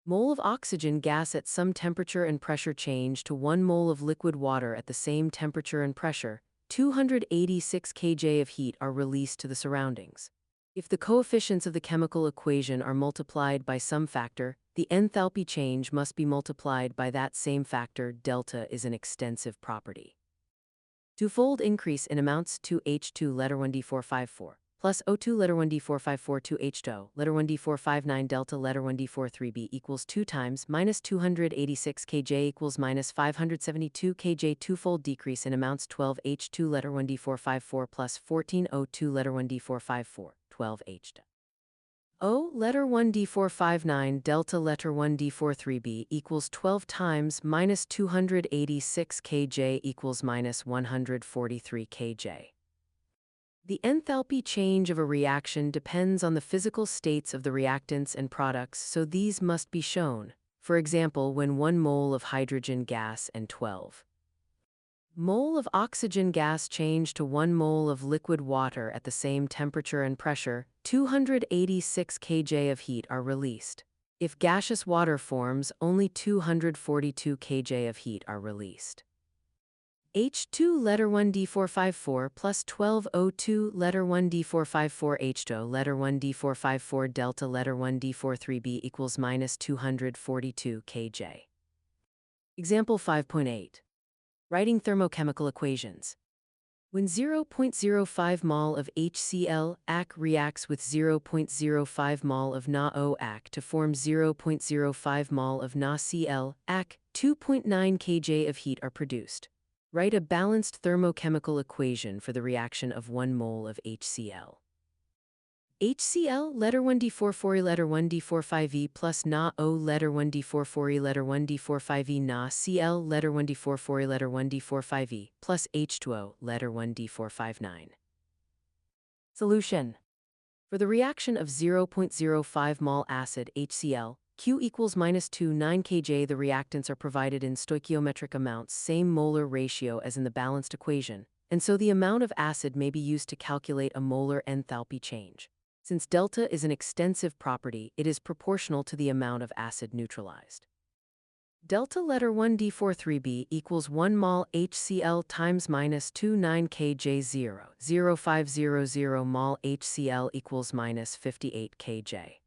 mole of oxygen gas at some temperature and pressure change to 1 mole of liquid water at the same temperature and pressure, 286 kJ of heat are released to the surroundings. If the coefficients of the chemical equation are multiplied by some factor, the enthalpy change must be multiplied by that same factor. Delta is an extensive property. Twofold increase in amounts to H2 letter 1 D454 plus O2 letter 1 D454 to H2 letter 1 D459 delta letter 1 D43B equals 2 times minus 286 kJ equals minus 572 kJ. Twofold decrease in amounts 12 H2 letter 1 D454 plus 14 O2 letter 1 D454 12 H2 O letter 1 D459 delta letter 1 D43B equals 12 times minus 286 kJ equals minus 143 kJ. The enthalpy change of a reaction depends on the physical states of the reactants and products, so these must be shown. For example, when 1 mole of hydrogen gas and 12 mole of oxygen gas change to 1 mole of liquid water at the same temperature and pressure, 286 kJ of heat are released. If gaseous water forms, only 242 kJ of heat are released. H2 letter 1 D454 plus 12O2 letter 1 D454 H2 letter 1 D454 delta letter 1 D43B equals minus 242 kJ. Example 5.8. Writing thermochemical equations. When 0.05 mol of HCl AC reacts with 0.05 mol of Na-O AC to form 0.05 mol of Na-Cl AC, 2.9 kJ of heat are produced. Write a balanced thermochemical equation for the reaction of 1 mole of HCl. HCl letter 1 D44 letter 1 D45E plus Na-O letter 1 D44E letter 1 D45E Na-Cl letter 1 D44 letter 1 D45E plus H2O letter 1 D459. Solution. For the reaction of 0.05 mol acid HCl, Q equals minus 29 kJ. The reactants are provided in stoichiometric amounts, same molar ratio as in the balanced equation, and so the amount of acid may be used to calculate a molar enthalpy change. Since delta is an extensive property, it is proportional to the amount of acid neutralized. Delta letter 1 D43B equals 1 mol HCl times minus 29 kJ 0.0500 mol HCl equals minus 58 kJ.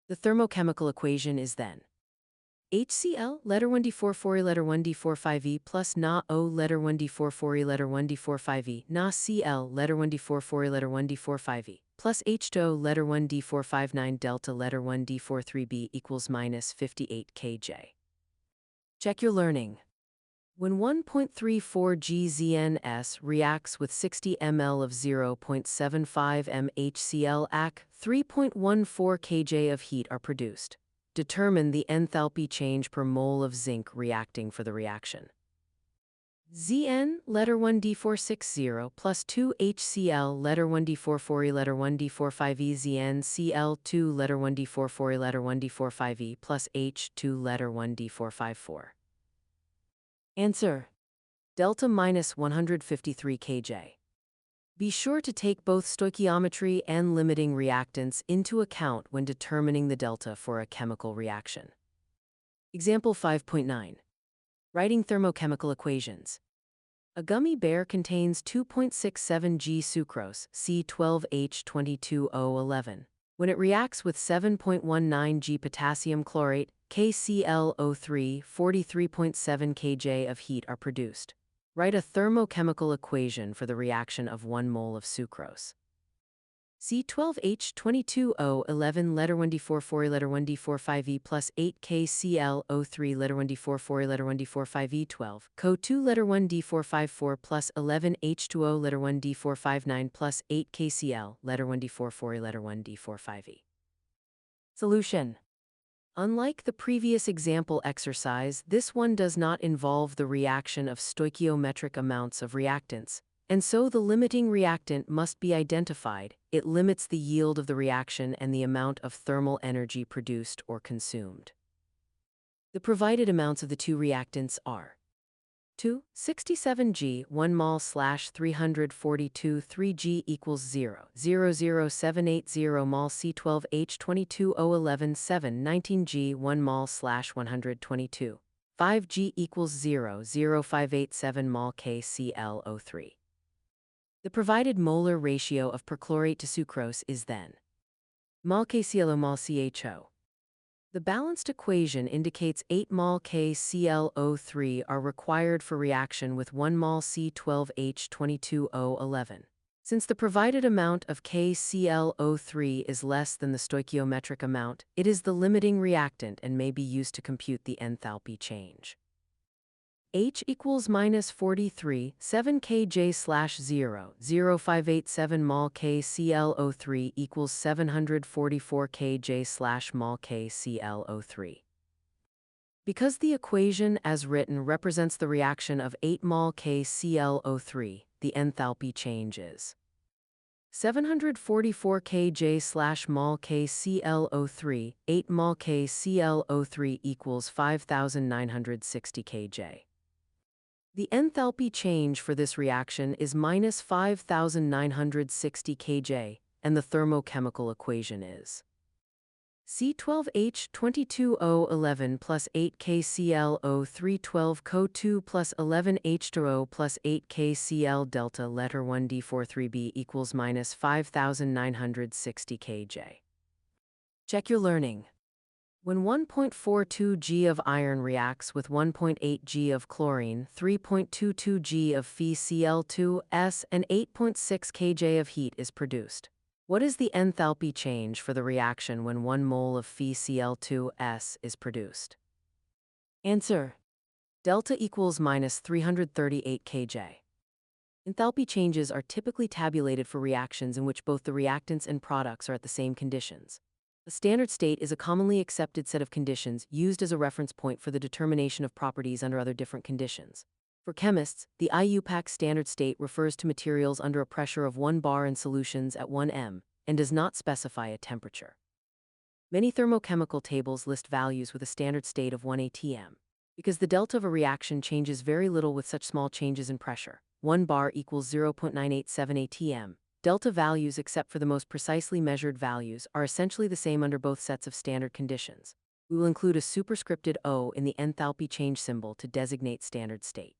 The thermochemical equation is then HCl, letter 1D44E, letter 1D45E, plus Na-O, letter 1D44E, letter 1D45E, Na-Cl, letter 1D44E, letter 1D45E, plus H2O, letter 1D459, delta, letter 1D43B equals minus 58 kJ. Check your learning. When 1.34 GZNS reacts with 60 ml of 0.75 mHCl AC, 3.14 kJ of heat are produced. Determine the enthalpy change per mole of zinc reacting for the reaction. Zn, letter 1D460, plus 2 HCl, letter 1D44E, letter 1D45E, Zn, Cl2, letter 1D44E, letter 1D45E, plus H2, letter 1D454. Answer: delta minus 153 kJ. Be sure to take both stoichiometry and limiting reactants into account when determining the delta for a chemical reaction. Example 5.9. Writing thermochemical equations. A gummy bear contains 2.67 G sucrose, C12H22O11. When it reacts with 7.19 G potassium chlorate, KClO3, 43.7 kJ of heat are produced. Write a thermochemical equation for the reaction of 1 mole of sucrose. C12H22O11, letter 1D44E, letter 1D45E, plus 8KClO3, letter 1D44E, letter 1D45E, 12 Co2, letter 1D454, plus 11H2O, letter 1D459, plus 8KCl, letter 1D44E, letter 1D45E. Solution. Unlike the previous example exercise, this one does not involve the reaction of stoichiometric amounts of reactants, and so the limiting reactant must be identified. It limits the yield of the reaction and the amount of thermal energy produced or consumed. The provided amounts of the two reactants are 267G 1 mol / 342 3G equals 0.00780 mol C12H22O11 719G 1 mol / 122 5G equals 0.0587 mol KClO3. The provided molar ratio of perchlorate to sucrose is then mol KClO mol CHO. The balanced equation indicates 8 mol KClO3 are required for reaction with 1 mol C12H22O11. Since the provided amount of KClO3 is less than the stoichiometric amount, it is the limiting reactant and may be used to compute the enthalpy change. H equals minus 43, 7 kJ / 0.0587 mol KClO3 equals 744 kJ / mol KClO3. Because the equation as written represents the reaction of 8 mol KClO3, the enthalpy change is 744 kJ / mol KClO3, 8 mol KClO3 equals 5,960 kJ. The enthalpy change for this reaction is minus 5,960 kJ, and the thermochemical equation is C12H22O11 plus 8KClO3 12 Co2 plus 11H2O plus 8KCl delta letter 1D43B equals minus 5,960 kJ. Check your learning. When 1.42 G of iron reacts with 1.8 G of chlorine, 3.22 G of FeCl2S, and 8.6 kJ of heat is produced. What is the enthalpy change for the reaction when 1 mole of FeCl2S is produced? Answer: delta equals minus 338 kJ. Enthalpy changes are typically tabulated for reactions in which both the reactants and products are at the same conditions. A standard state is a commonly accepted set of conditions used as a reference point for the determination of properties under other different conditions. For chemists, the IUPAC standard state refers to materials under a pressure of 1 bar in solutions at 1 m, and does not specify a temperature. Many thermochemical tables list values with a standard state of 1 atm. Because the delta of a reaction changes very little with such small changes in pressure, 1 bar equals 0.987 atm, delta values except for the most precisely measured values are essentially the same under both sets of standard conditions. We will include a superscripted O in the enthalpy change symbol to designate standard state.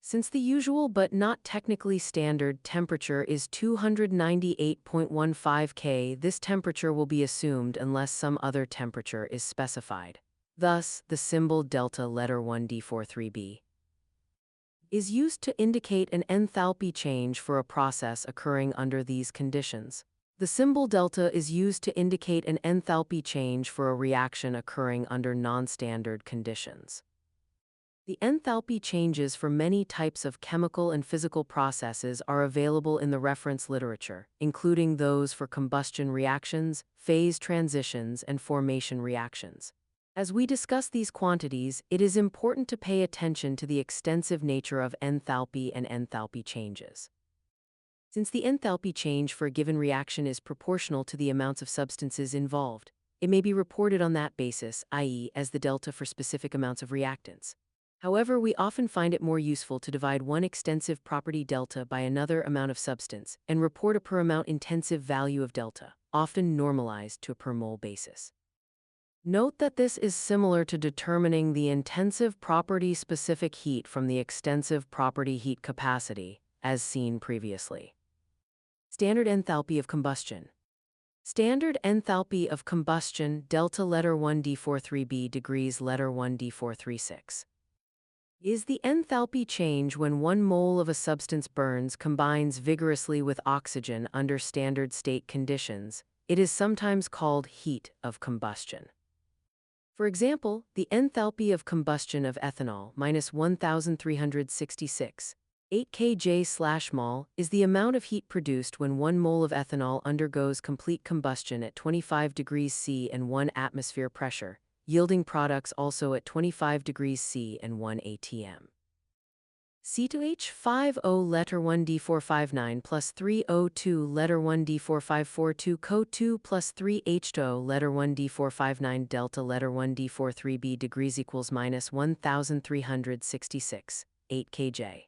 Since the usual but not technically standard temperature is 298.15 K, this temperature will be assumed unless some other temperature is specified. Thus, the symbol delta letter 1d43b is used to indicate an enthalpy change for a process occurring under these conditions. The symbol delta is used to indicate an enthalpy change for a reaction occurring under non-standard conditions. The enthalpy changes for many types of chemical and physical processes are available in the reference literature, including those for combustion reactions, phase transitions, and formation reactions. As we discuss these quantities, it is important to pay attention to the extensive nature of enthalpy and enthalpy changes. Since the enthalpy change for a given reaction is proportional to the amounts of substances involved, it may be reported on that basis, i.e., as the delta for specific amounts of reactants. However, we often find it more useful to divide one extensive property delta by another amount of substance and report a per amount intensive value of delta, often normalized to a per mole basis. Note that this is similar to determining the intensive property-specific heat from the extensive property heat capacity, as seen previously. Standard enthalpy of combustion. Standard enthalpy of combustion delta letter 1d43b degrees letter 1d436 is the enthalpy change when 1 mole of a substance burns combines vigorously with oxygen under standard state conditions. It is sometimes called heat of combustion. For example, the enthalpy of combustion of ethanol minus 1366 8 kJ/mol is the amount of heat produced when 1 mole of ethanol undergoes complete combustion at 25 degrees C and 1 atmosphere pressure, yielding products also at 25 degrees C and 1 atm. C2H50 letter 1d459 plus 3O2 letter 1d4542 Co2 plus 3H2O letter 1d459 delta letter 1d43b degrees equals minus 1366 8 kJ.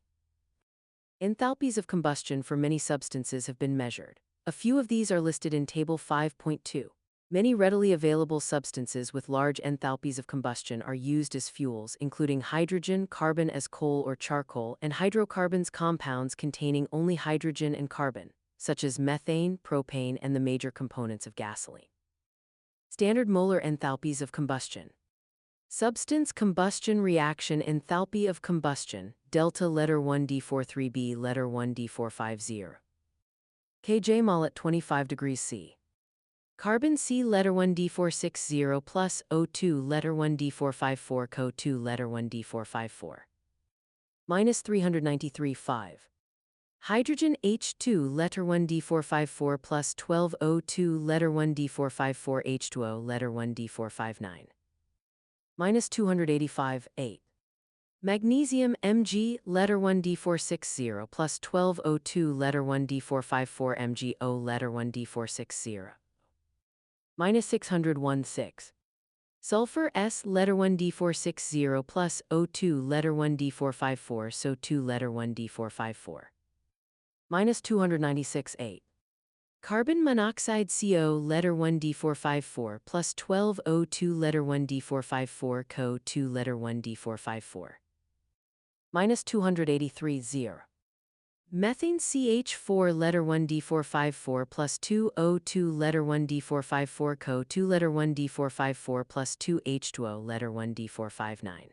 Enthalpies of combustion for many substances have been measured. A few of these are listed in Table 5.2. Many readily available substances with large enthalpies of combustion are used as fuels, including hydrogen, carbon as coal or charcoal, and hydrocarbons compounds containing only hydrogen and carbon, such as methane, propane, and the major components of gasoline. Standard molar enthalpies of combustion. Substance combustion reaction enthalpy of combustion, delta letter 1d43b letter 1d450. kJ mol at 25 degrees C. Carbon C letter 1d460 plus O2 letter 1d454 Co2 letter 1d454. Minus 393.5. Hydrogen H2 letter 1d454 plus 12 O2 letter 1d454 H2O letter 1d459. Minus 285.8. Magnesium Mg letter 1d460 plus 12 O2 letter 1d454 MgO letter 1d460. Minus 601.6. Sulfur S letter 1d460 plus O2 letter 1d454 SO2 letter 1d454. Minus 296.8. Carbon monoxide CO letter 1d454 plus 12 O2 letter 1d454 Co2 letter 1d454. Minus 283.0. Methane CH4 letter 1d454 plus 2 O2 letter 1d454 Co2 letter 1d454 plus 2 H2O letter 1d459.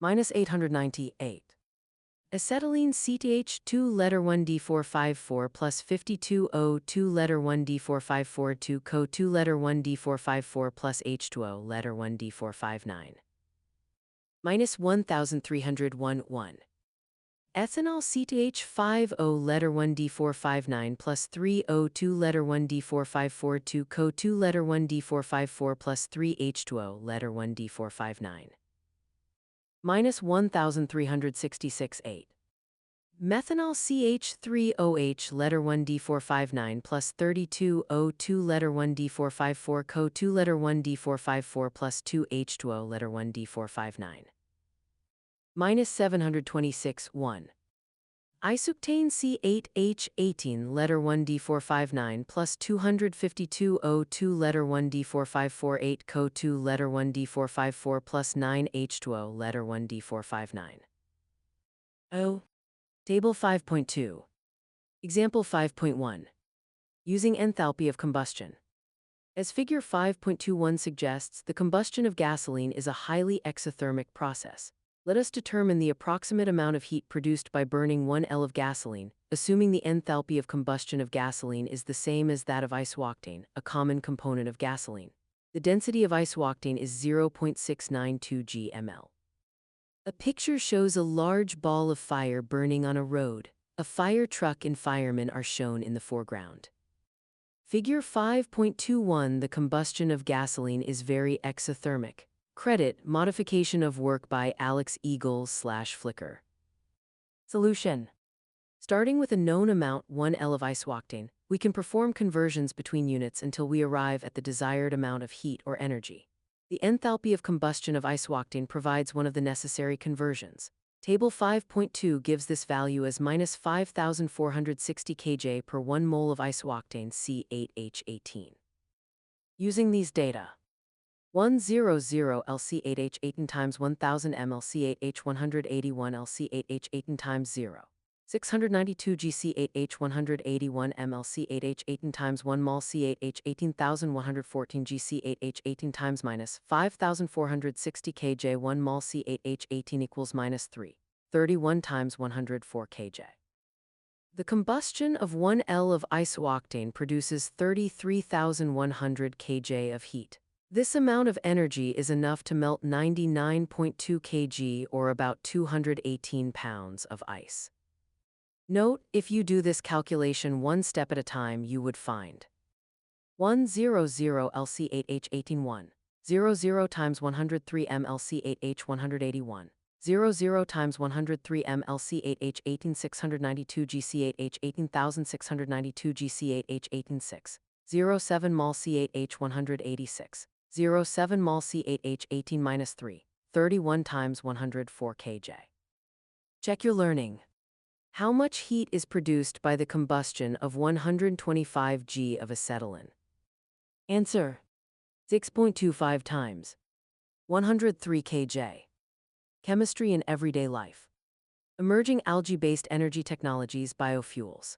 Minus 898. Acetylene CTH2 letter 1d454 plus 52 O2 letter 1d4542 Co2 letter 1d454 plus H2O letter 1d459. Minus 1301.1. Ethanol CTH50 letter 1d459 plus 3O2 letter 1d4542 Co2 letter 1d454 plus 3H2O letter 1d459. Minus 1366.8. Methanol CH3OH letter 1d459 plus 32 O2 letter 1d454 Co2 letter 1d454 plus 2H2O letter 1d459. Minus 726.1. Isooctane C8H18 letter 1d459 plus 252 O2 letter 1d4548 Co2 letter 1d454 plus 9H2O letter 1d459. O. Table 5.2. Example 5.1. Using enthalpy of combustion. As Figure 5.21 suggests, the combustion of gasoline is a highly exothermic process. Let us determine the approximate amount of heat produced by burning 1 L of gasoline, assuming the enthalpy of combustion of gasoline is the same as that of isooctane, a common component of gasoline. The density of isooctane is 0.692 g/ml. A picture shows a large ball of fire burning on a road. A fire truck and firemen are shown in the foreground. Figure 5.21 The combustion of gasoline is very exothermic. Credit, modification of work by Alex Eagles/Flickr. Solution. Starting with a known amount 1 L of isooctane, we can perform conversions between units until we arrive at the desired amount of heat or energy. The enthalpy of combustion of isooctane provides one of the necessary conversions. Table 5.2 gives this value as minus 5,460 kJ per 1 mole of isooctane C8H18. Using these data, 100 LC8H18 times 1000 ml C8H181 LC8H18 times 0. 692 GC8H181 ml C8H18 times 1 mol C8H18114 GC8H18 times minus 5,460 kJ 1 mol C8H18 equals minus 331 times 104 kJ. The combustion of 1 L of isooctane produces 33,100 kJ of heat. This amount of energy is enough to melt 99.2 kg or about 218 pounds of ice. Note, if you do this calculation one step at a time, you would find 100 LC8H18 00 times 103 mLC8H181 00 times 103 mLC8H18 692 GC8H18692 GC8H186 07 mol C8H186 07 mol C8H18 minus 31 times 104 kJ. Check your learning. How much heat is produced by the combustion of 125 g of acetylene? Answer: 6.25 times 103 kJ. Chemistry in everyday life. Emerging algae-based energy technologies, biofuels.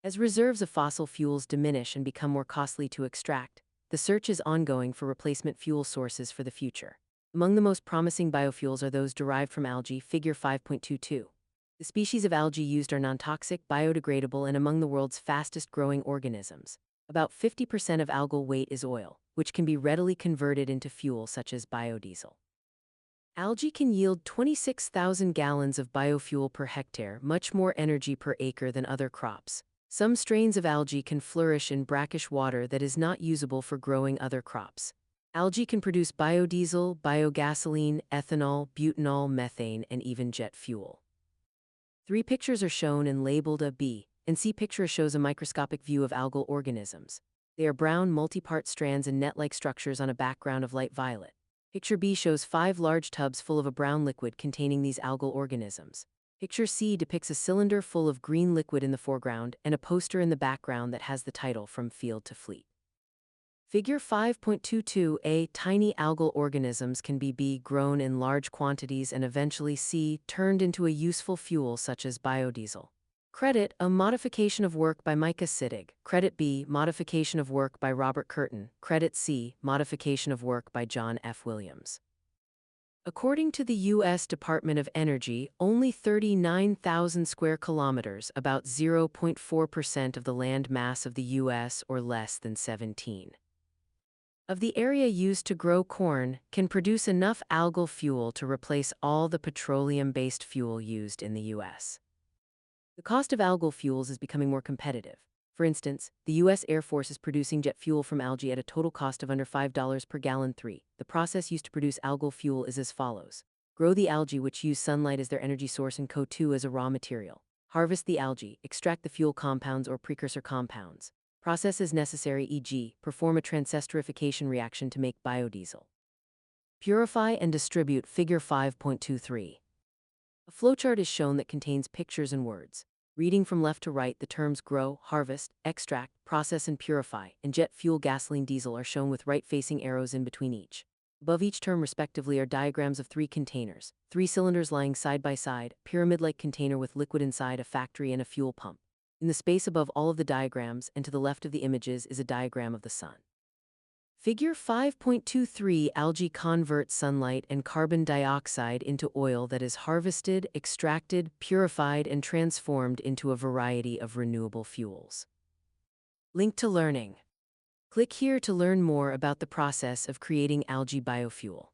As reserves of fossil fuels diminish and become more costly to extract, the search is ongoing for replacement fuel sources for the future. Among the most promising biofuels are those derived from algae, Figure 5.22. The species of algae used are non-toxic, biodegradable, and among the world's fastest-growing organisms. About 50% of algal weight is oil, which can be readily converted into fuel such as biodiesel. Algae can yield 26,000 gallons of biofuel per hectare, much more energy per acre than other crops. Some strains of algae can flourish in brackish water that is not usable for growing other crops. Algae can produce biodiesel, biogasoline, ethanol, butanol, methane, and even jet fuel. 3 pictures are shown and labeled A, B, and C. Picture shows a microscopic view of algal organisms. They are brown, multi-part strands and net-like structures on a background of light violet. Picture B shows 5 large tubs full of a brown liquid containing these algal organisms. Picture C depicts a cylinder full of green liquid in the foreground and a poster in the background that has the title From Field to Fleet. Figure 5.22a Tiny algal organisms can be grown in large quantities and eventually C turned into a useful fuel such as biodiesel. Credit A, modification of work by Micah Sittig. Credit B, modification of work by Robert Curtin. Credit C, modification of work by John F. Williams. According to the U.S. Department of Energy, only 39,000 square kilometers, about 0.4% of the land mass of the U.S. or less than 17 of the area used to grow corn, can produce enough algal fuel to replace all the petroleum-based fuel used in the U.S. The cost of algal fuels is becoming more competitive. For instance, the U.S. Air Force is producing jet fuel from algae at a total cost of under $5 per gallon. 3. The process used to produce algal fuel is as follows. Grow the algae, which use sunlight as their energy source and CO2 as a raw material. Harvest the algae, extract the fuel compounds or precursor compounds. Process as necessary, e.g., perform a transesterification reaction to make biodiesel. Purify and distribute. Figure 5.23. A flowchart is shown that contains pictures and words. Reading from left to right, the terms grow, harvest, extract, process, and purify, and jet fuel, gasoline, diesel are shown with right-facing arrows in between each. Above each term respectively are diagrams of 3 containers, 3 cylinders lying side by side, a pyramid-like container with liquid inside, a factory, and a fuel pump. In the space above all of the diagrams and to the left of the images is a diagram of the sun. Figure 5.23 algae convert sunlight and carbon dioxide into oil that is harvested, extracted, purified, and transformed into a variety of renewable fuels. Link to learning. Click here to learn more about the process of creating algae biofuel.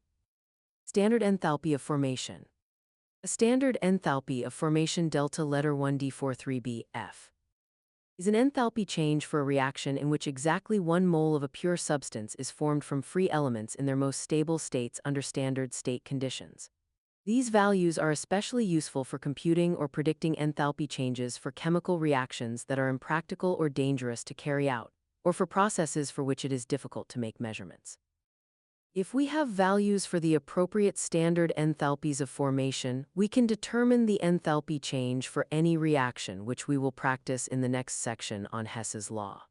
Standard enthalpy of formation. A standard enthalpy of formation delta letter 1d43bF is an enthalpy change for a reaction in which exactly 1 mole of a pure substance is formed from free elements in their most stable states under standard state conditions. These values are especially useful for computing or predicting enthalpy changes for chemical reactions that are impractical or dangerous to carry out, or for processes for which it is difficult to make measurements. If we have values for the appropriate standard enthalpies of formation, we can determine the enthalpy change for any reaction, which we will practice in the next section on Hess's law.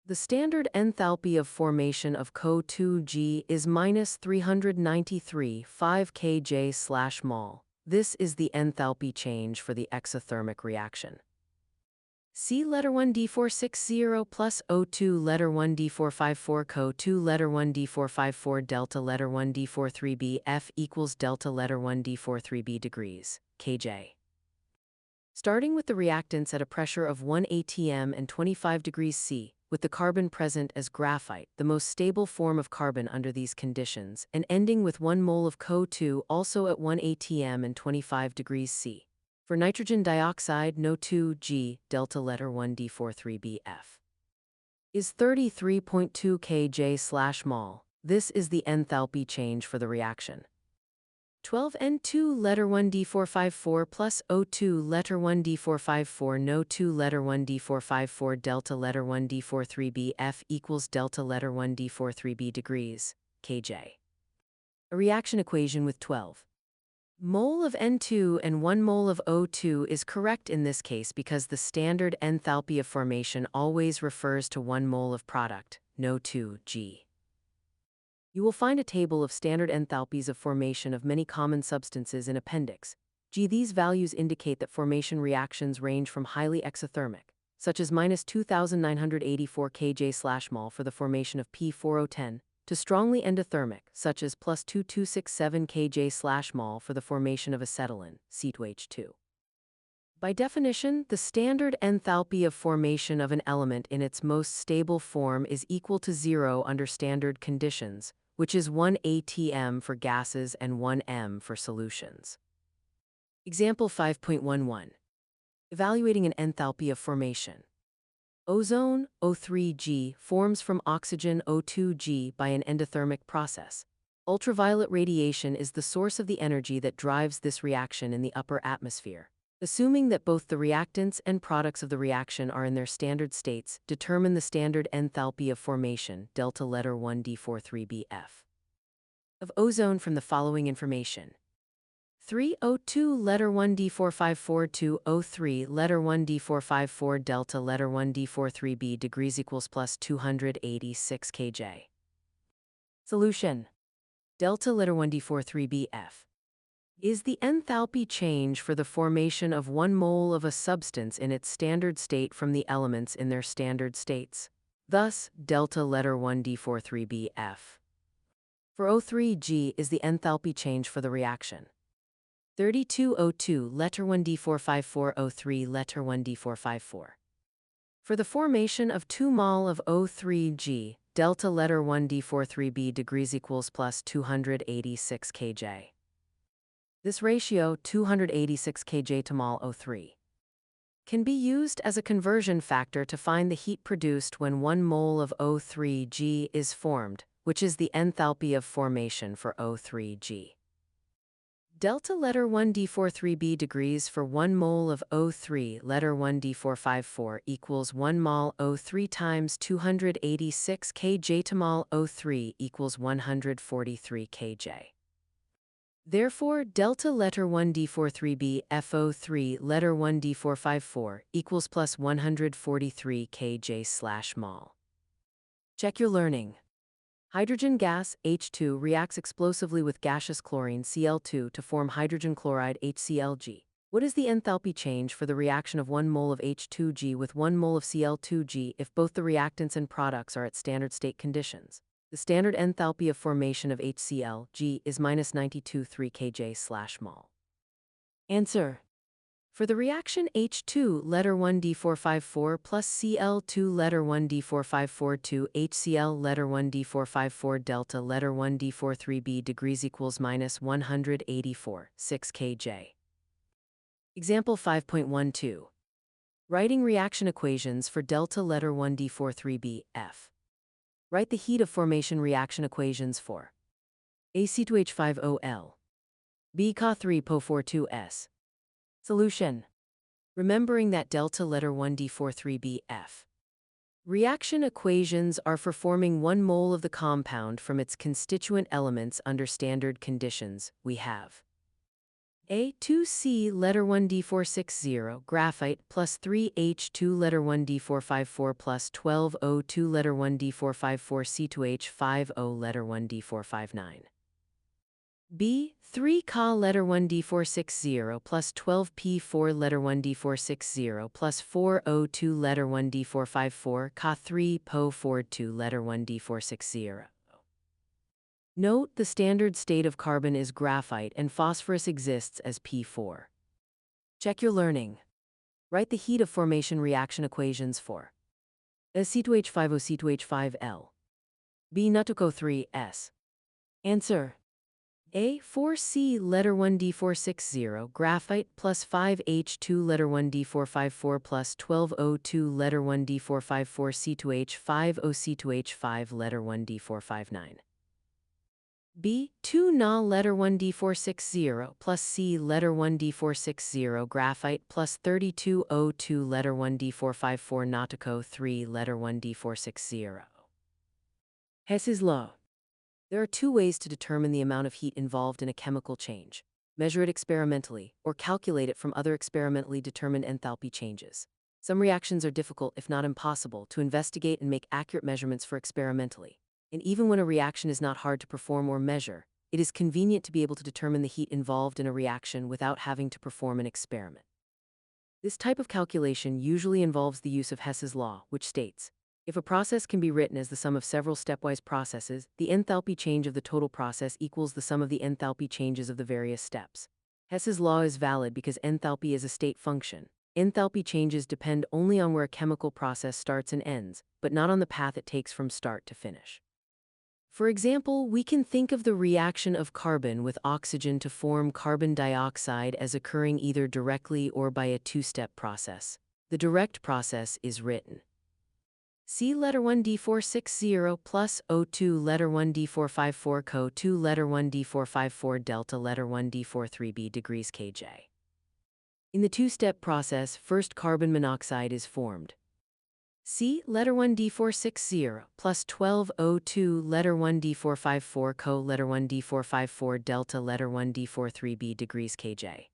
The standard enthalpy of formation of CO2G is minus 393.5 kJ/mol. This is the enthalpy change for the exothermic reaction. C letter 1d460 plus O2 letter 1d454 CO2 letter 1d454 delta letter 1d43b F equals delta letter 1d43b degrees, kJ. Starting with the reactants at a pressure of 1 atm and 25 degrees C, with the carbon present as graphite, the most stable form of carbon under these conditions, and ending with 1 mole of CO2 also at 1 atm and 25 degrees C. For nitrogen dioxide, NO2G, delta letter 1d43bF, is 33.2 kJ/mol. This is the enthalpy change for the reaction. 12N2 letter 1d454 plus O2 letter 1d454 NO2 letter 1d454 delta letter 1d43bF equals delta letter 1d43b degrees, kJ. A reaction equation with 12 mole of N2 and 1 mole of O2 is correct in this case because the standard enthalpy of formation always refers to 1 mole of product, NO2G. You will find a table of standard enthalpies of formation of many common substances in Appendix G. These values indicate that formation reactions range from highly exothermic, such as minus 2,984 kJ/mol for the formation of P4O10, to strongly endothermic, such as plus 2267 kJ/mol for the formation of acetylene, C2H2. By definition, the standard enthalpy of formation of an element in its most stable form is equal to 0 under standard conditions, which is 1 atm for gases and 1 m for solutions. Example 5.11. Evaluating an enthalpy of formation. Ozone, O3G, forms from oxygen, O2G, by an endothermic process. Ultraviolet radiation is the source of the energy that drives this reaction in the upper atmosphere. Assuming that both the reactants and products of the reaction are in their standard states, determine the standard enthalpy of formation, delta letter 1d43bF, of ozone from the following information. 3O2 letter 1d454 to O3 letter 1d454 delta letter 1d43b degrees equals plus 286 kJ. Solution. Delta letter 1d43bF is the enthalpy change for the formation of 1 mole of a substance in its standard state from the elements in their standard states. Thus, delta letter 1d43bF for O3G is the enthalpy change for the reaction. 32O2 letter 1d454 O3 letter 1d454. For the formation of 2 mol of O3G, delta letter 1d43b degrees equals plus 286 kJ. This ratio, 286 kJ to mol O3, can be used as a conversion factor to find the heat produced when 1 mole of O3G is formed, which is the enthalpy of formation for O3G. Delta letter 1d43b degrees for 1 mole of O3 letter 1d454 equals 1 mol O3 times 286 kJ to mol O3 equals 143 kJ. Therefore, delta letter 1d43b FO3 letter 1d454 equals plus 143 kJ/mol. Check your learning. Hydrogen gas, H2, reacts explosively with gaseous chlorine, Cl2, to form hydrogen chloride, HClG. What is the enthalpy change for the reaction of 1 mole of H2G with 1 mole of Cl2G if both the reactants and products are at standard state conditions? The standard enthalpy of formation of HCl, G, is minus 92.3 kJ/mol. Answer. For the reaction H2 letter 1 D454 plus Cl2 letter 1 D4542 HCl letter 1 D454 delta letter 1 D43b degrees equals minus 184, 6 kJ. Example 5.12. Writing reaction equations for delta letter 1 D43b F. Write the heat of formation reaction equations for AC2H5OL, B Ca3PO42S. Solution. Remembering that delta letter 1 D43bF. Reaction equations are for forming 1 mole of the compound from its constituent elements under standard conditions. We have A2C letter 1 D460 graphite plus 3H2 letter 1 D454 plus 12O2 letter 1 D454 C2H5O letter 1 D459. B. 3 Ca letter 1 D460 plus 12 P4 letter 1 D460 plus 4O2 letter 1 D454 Ca 3 Po 2 letter 1 D460. Note the standard state of carbon is graphite and phosphorus exists as P4. Check your learning. Write the heat of formation reaction equations for C2H5O C2H5L. B Nutuco3S. Answer. A4C letter 1 D460 graphite plus 5H2 letter 1 D454 plus 12O2 letter 1 D454 C2H5O C2H5 letter 1 D459. B 2 Na letter 1 D460 plus C letter 1 D460 graphite plus 32O2 letter 1 D454 Nautico 3 letter 1 D460. Hess's law. There are 2 ways to determine the amount of heat involved in a chemical change: measure it experimentally, or calculate it from other experimentally determined enthalpy changes. Some reactions are difficult, if not impossible, to investigate and make accurate measurements for experimentally. And even when a reaction is not hard to perform or measure, it is convenient to be able to determine the heat involved in a reaction without having to perform an experiment. This type of calculation usually involves the use of Hess's law, which states, if a process can be written as the sum of several stepwise processes, the enthalpy change of the total process equals the sum of the enthalpy changes of the various steps. Hess's law is valid because enthalpy is a state function. Enthalpy changes depend only on where a chemical process starts and ends, but not on the path it takes from start to finish. For example, we can think of the reaction of carbon with oxygen to form carbon dioxide as occurring either directly or by a 2-step process. The direct process is written C letter 1 D460 plus O2 letter 1 D454 Co 2 letter 1 D454 delta letter 1 D43b degrees Kj. In the 2-step process, first carbon monoxide is formed. C letter 1 D460 plus 12 O2 letter 1 D454 Co letter 1 D454 delta letter 1 D43b degrees Kj.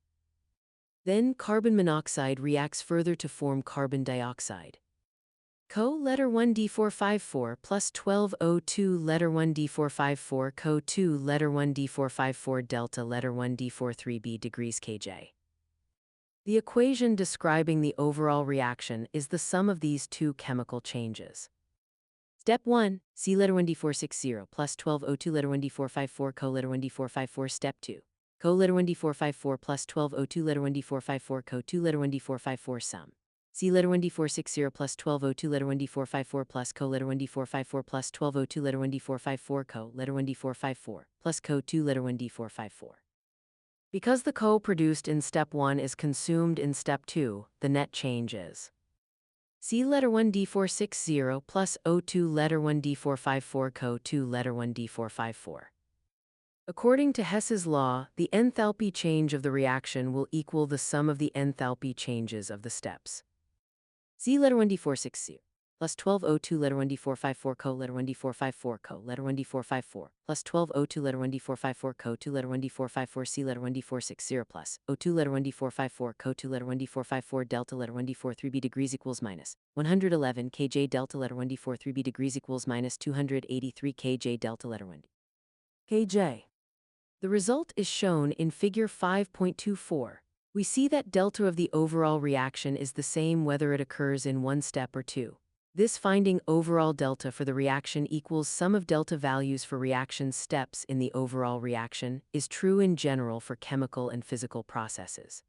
Then carbon monoxide reacts further to form carbon dioxide. Co letter 1 D454 plus 12 O2 letter 1 D454 Co 2 letter 1 D454 delta letter 1 D43b degrees Kj. The equation describing the overall reaction is the sum of these 2 chemical changes. Step 1, C letter 1 D460 plus 12 O2 letter 1 D454 Co letter 1 D454. Step 2, Co letter 1 D454 plus 12 O2 letter 1 D454 Co 2 letter 1 D454 sum. C letter 1 D460 plus 12 O2 letter 1 D454 plus Co letter 1 D454 plus 12 O2 letter 1 D454 Co letter 1 D454 plus Co 2 letter 1 D454. Because the Co produced in step 1 is consumed in step 2, the net change is C letter 1 D460 plus O2 letter 1 D454 Co 2 letter 1 D454. According to Hess's law, the enthalpy change of the reaction will equal the sum of the enthalpy changes of the steps. C letter 1 D460 plus 12 O2 letter 1 D454 Co letter 1 D454 Co letter 1 D454 plus 12 O2 letter 1 D454 Co 2 letter 1 D454 C letter 1 D460 plus O2 letter 1 D454 Co 2 letter 1 D454 delta letter 1 D43b degrees equals minus 111 Kj delta letter 1 D43b degrees equals minus 283 Kj delta letter 1 Kj. The result is shown in figure 5.24. We see that delta of the overall reaction is the same whether it occurs in 1 step or 2. This finding overall delta for the reaction equals sum of delta values for reaction steps in the overall reaction is true in general for chemical and physical processes.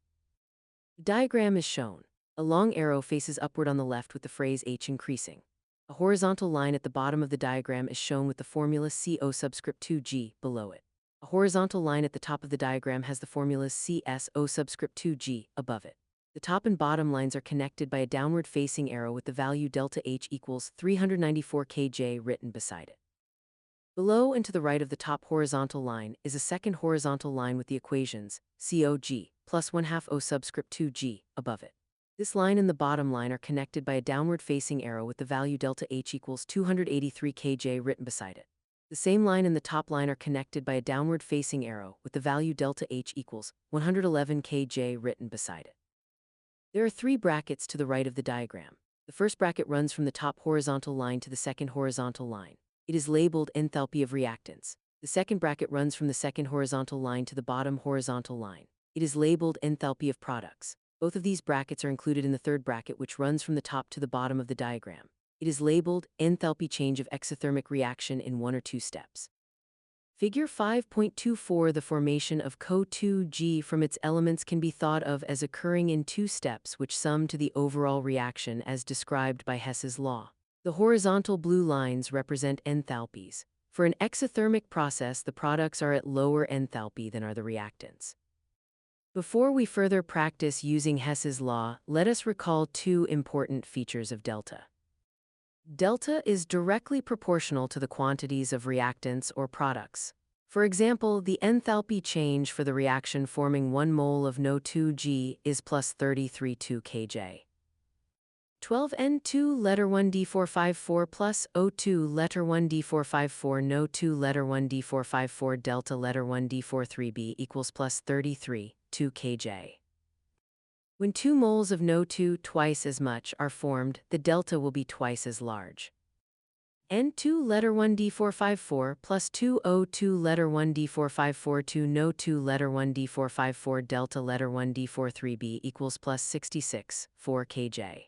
The diagram is shown. A long arrow faces upward on the left with the phrase H increasing. A horizontal line at the bottom of the diagram is shown with the formula CO subscript 2G below it. A horizontal line at the top of the diagram has the formulas CSO subscript 2G above it. The top and bottom lines are connected by a downward-facing arrow with the value delta H equals 394 kJ written beside it. Below and to the right of the top horizontal line is a second horizontal line with the equations COG plus 1/2 O subscript 2G above it. This line and the bottom line are connected by a downward-facing arrow with the value delta H equals 283 kJ written beside it. The same line and the top line are connected by a downward-facing arrow with the value delta H equals 111 kJ written beside it. There are 3 brackets to the right of the diagram. The first bracket runs from the top horizontal line to the second horizontal line. It is labeled enthalpy of reactants. The second bracket runs from the second horizontal line to the bottom horizontal line. It is labeled enthalpy of products. Both of these brackets are included in the third bracket, which runs from the top to the bottom of the diagram. It is labeled enthalpy change of exothermic reaction in 1 or 2 steps. Figure 5.24. The formation of CO2G from its elements can be thought of as occurring in 2 steps which sum to the overall reaction as described by Hess's law. The horizontal blue lines represent enthalpies. For an exothermic process, the products are at lower enthalpy than are the reactants. Before we further practice using Hess's law, let us recall 2 important features of delta. Delta is directly proportional to the quantities of reactants or products. For example, the enthalpy change for the reaction forming 1 mole of NO2G is plus 33.2 kJ. 12N2 letter 1D454 plus O2 letter 1D454 NO2 letter 1D454 delta letter 1D43B equals plus 33.2 kJ. When 2 moles of NO2 twice as much are formed, the delta will be twice as large. N2 letter 1D454 plus 2O2 letter 1D454 2 NO2 letter 1D454 delta letter 1D43B equals plus 66.4 kJ.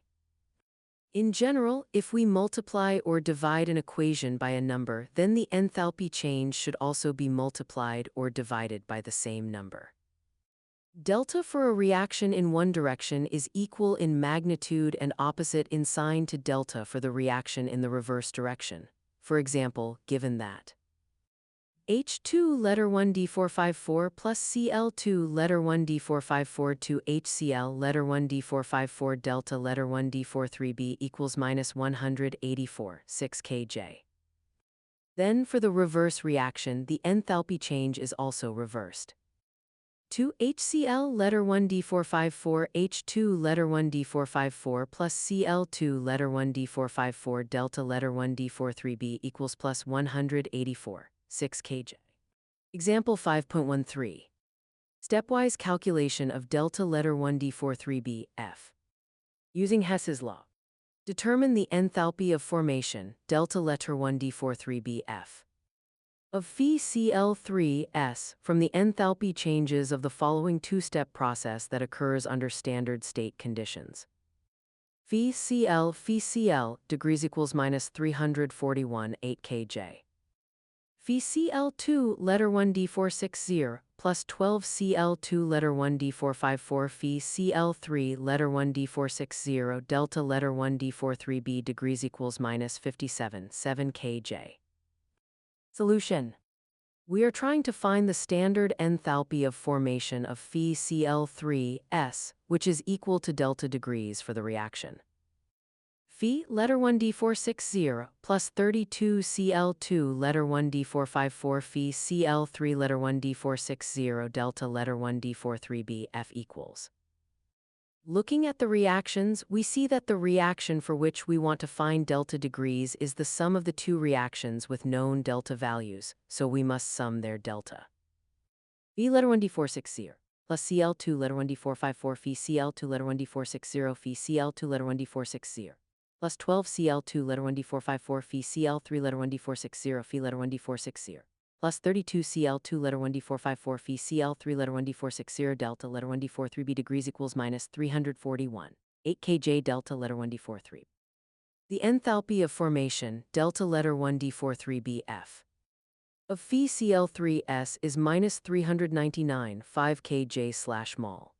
In general, if we multiply or divide an equation by a number, then the enthalpy change should also be multiplied or divided by the same number. Delta for a reaction in one direction is equal in magnitude and opposite in sign to delta for the reaction in the reverse direction. For example, given that H2 letter 1D454 plus Cl2 letter 1D454 to HCl letter 1D454 delta letter 1D43B equals minus 184.6 kJ. Then for the reverse reaction, the enthalpy change is also reversed. 2 HCl letter 1D454 H2 letter 1D454 plus Cl2 letter 1D454 delta letter 1D43B equals plus 184.6 kJ. Example 5.13. Stepwise calculation of delta letter 1D43B F. Using Hess's law. Determine the enthalpy of formation, delta letter 1D43B F. Of FeCl3S from the enthalpy changes of the following 2-step process that occurs under standard state conditions. FeCl degrees equals minus 341.8 kJ. FeCl2 letter 1D460 plus 12Cl2 letter 1D454 FeCl3 letter 1D460 delta letter 1D43B degrees equals minus 57.7 kJ. Solution. We are trying to find the standard enthalpy of formation of FeCl3S, which is equal to delta degrees for the reaction. Fe letter 1D460 plus 32Cl2 letter 1D454 FeCl3 letter 1D460 delta letter 1D43B F equals. Looking at the reactions, we see that the reaction for which we want to find delta degrees is the sum of the 2 reactions with known delta values, so we must sum their delta. Fe letter 1D460 plus Cl2 letter 1D454 FeCl2 letter 1D460 FeCl2 letter 1D460 plus 12Cl2 letter 1D454 FeCl3 letter 1D460 Fe letter 1D460 plus 32Cl2 letter 1D454 FeCl3 letter 1D460 delta letter 1D43B degrees equals minus 341.8 kJ delta letter 1D43. The enthalpy of formation, delta letter 1d43bf, of FeCl3s is minus 399 5 kJ/mol.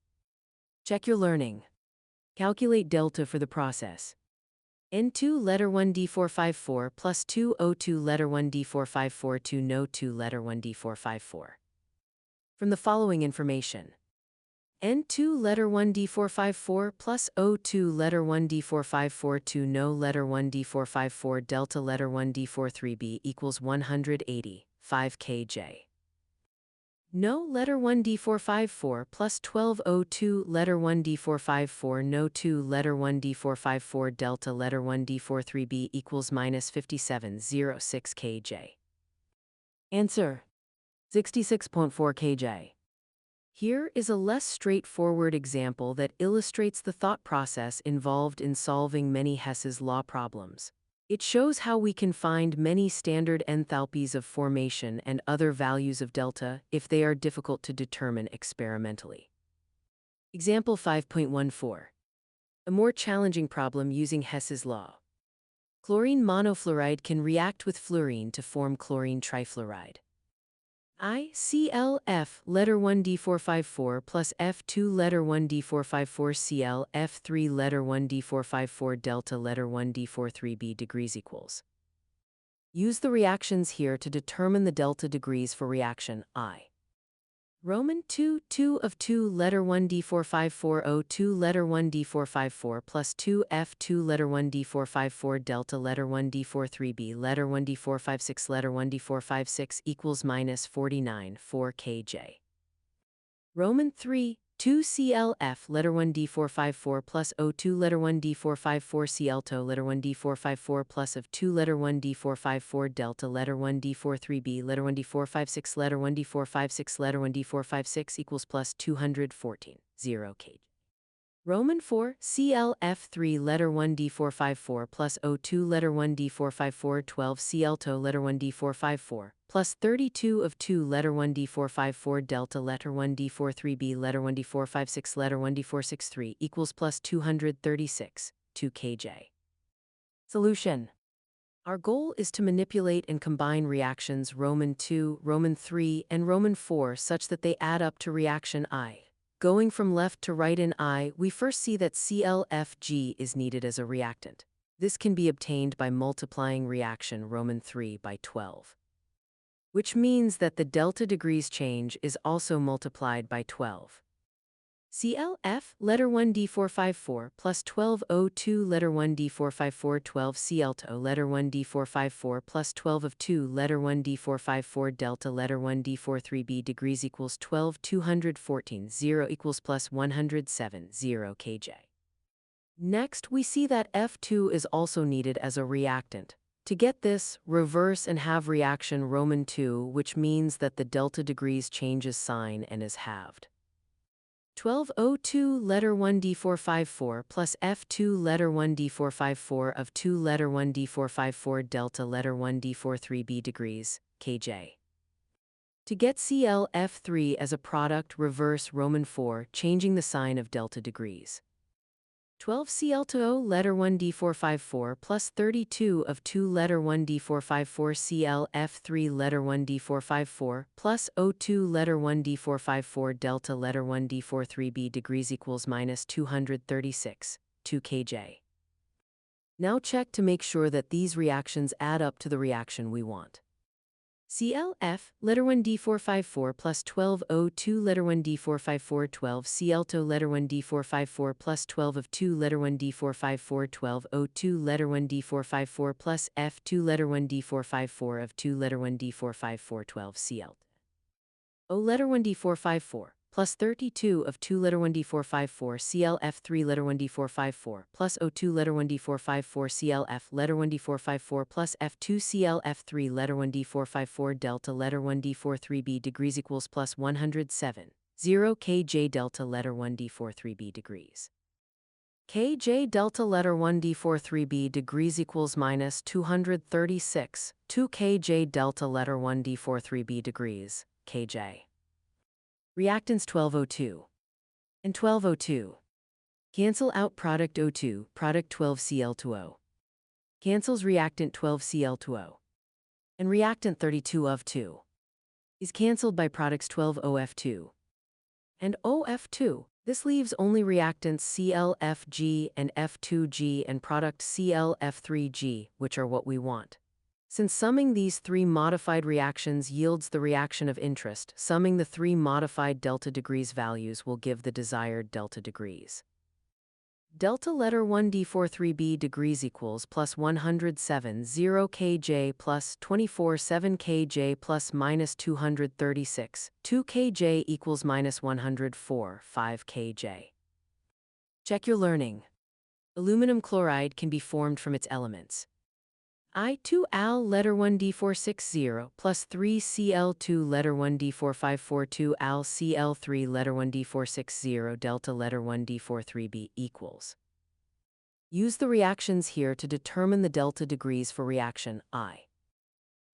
Check your learning. Calculate delta for the process. N2 letter 1d454 plus 2O2 letter 1d454 2 NO2 letter 1d454. From the following information. N2 letter 1d454 plus O2 letter 1d454 2 No letter 1d454 delta letter 1d43b equals 180, 5 kJ. No letter 1d454 plus 12O2 letter 1d454 No 2 letter 1d454 delta letter 1d43b equals minus 5706 kJ. Answer: 66.4 kJ. Here is a less straightforward example that illustrates the thought process involved in solving many Hess's law problems. It shows how we can find many standard enthalpies of formation and other values of delta if they are difficult to determine experimentally. Example 5.14. A more challenging problem using Hess's law. Chlorine monofluoride can react with fluorine to form chlorine trifluoride. IClF letter 1d454 plus F2 letter 1d454 Cl F3 letter 1d454 delta letter 1d43b degrees equals. Use the reactions here to determine the delta degrees for reaction I. Roman 2 2 of 2 letter 1d454 O2 letter 1d454 plus 2 F2 letter 1d454 delta letter 1d43b letter 1d456 letter 1d456 equals minus 49 4 kJ. Roman 3 2 ClF letter 1d454 plus O2 letter 1d454 Cl2 letter 1d454 plus of 2 letter 1d454 delta letter 1d43b letter 1d456 letter 1d456 letter 1d456 equals plus 214 0 kJ. Roman 4 ClF3 letter 1d454 plus O2 letter 1d454 12 Cl2 letter 1d454 plus 32 of 2 letter 1d454 delta letter 1d43b letter 1d456 letter 1d463 equals plus 236 2 kJ. Solution. Our goal is to manipulate and combine reactions Roman 2, Roman 3, and Roman 4 such that they add up to reaction I. Going from left to right in I, we first see that ClFg is needed as a reactant. This can be obtained by multiplying reaction Roman 3 by 12. Which means that the delta degrees change is also multiplied by 12. ClF letter 1d454 plus 12O2 letter 1d454 12 Cl2 letter 1d454 plus 12 of 2 letter 1d454 delta letter 1d43b degrees equals 12 214 0 equals plus 107 0 kJ. Next, we see that F2 is also needed as a reactant. To get this, reverse and have reaction Roman 2, which means that the delta degrees changes sign and is halved. 12O2 letter 1d454 plus F2 letter 1d454 of 2 letter 1d454 delta letter 1d43b degrees, kJ. To get ClF3 as a product, reverse Roman 4, changing the sign of delta degrees. 12 Cl2O letter 1d454 plus 32 of 2 letter 1d454 ClF3 letter 1d454 plus O2 letter 1d454 delta letter 1d43b degrees equals minus 236 2 kJ. Now check to make sure that these reactions add up to the reaction we want. ClF letter 1d454 plus 12O2 letter 1d454 12 Cl2 letter 1d454 plus 12 of 2 letter 1d454 12 O2 letter 1d454 plus F2 letter 1d454 of 2 letter 1d454 12 Cl. O letter 1d454 plus 32 of 2 letter 1d454 ClF3 letter 1d454 plus O2 letter 1d454 ClF letter 1d454 plus F2 ClF3 letter 1d454 delta letter 1d43b degrees equals plus 107 0 kJ delta letter 1d43b degrees. kJ delta letter 1d43b degrees equals minus 236 2 kJ delta letter 1d43b degrees, kJ. Reactants 12O2 and 12O2. Cancel out product O2, product 12Cl2O. cancels reactant 12Cl2O. And reactant 32 of 2 is cancelled by products 12OF2 and OF2. This leaves only reactants ClFg and F2G and product ClF3G, which are what we want. Since summing these three modified reactions yields the reaction of interest, summing the three modified delta degrees values will give the desired delta degrees. Delta letter 1d43b degrees equals plus 107 0 kJ plus 24 7 kJ plus minus 236 2 kJ equals minus 104 5 kJ. Check your learning. Aluminum chloride can be formed from its elements. I2Al letter 1d460 plus 3Cl2 letter 1d4542 Al Cl3 letter 1d460 delta letter 1d43b equals. Use the reactions here to determine the delta degrees for reaction I.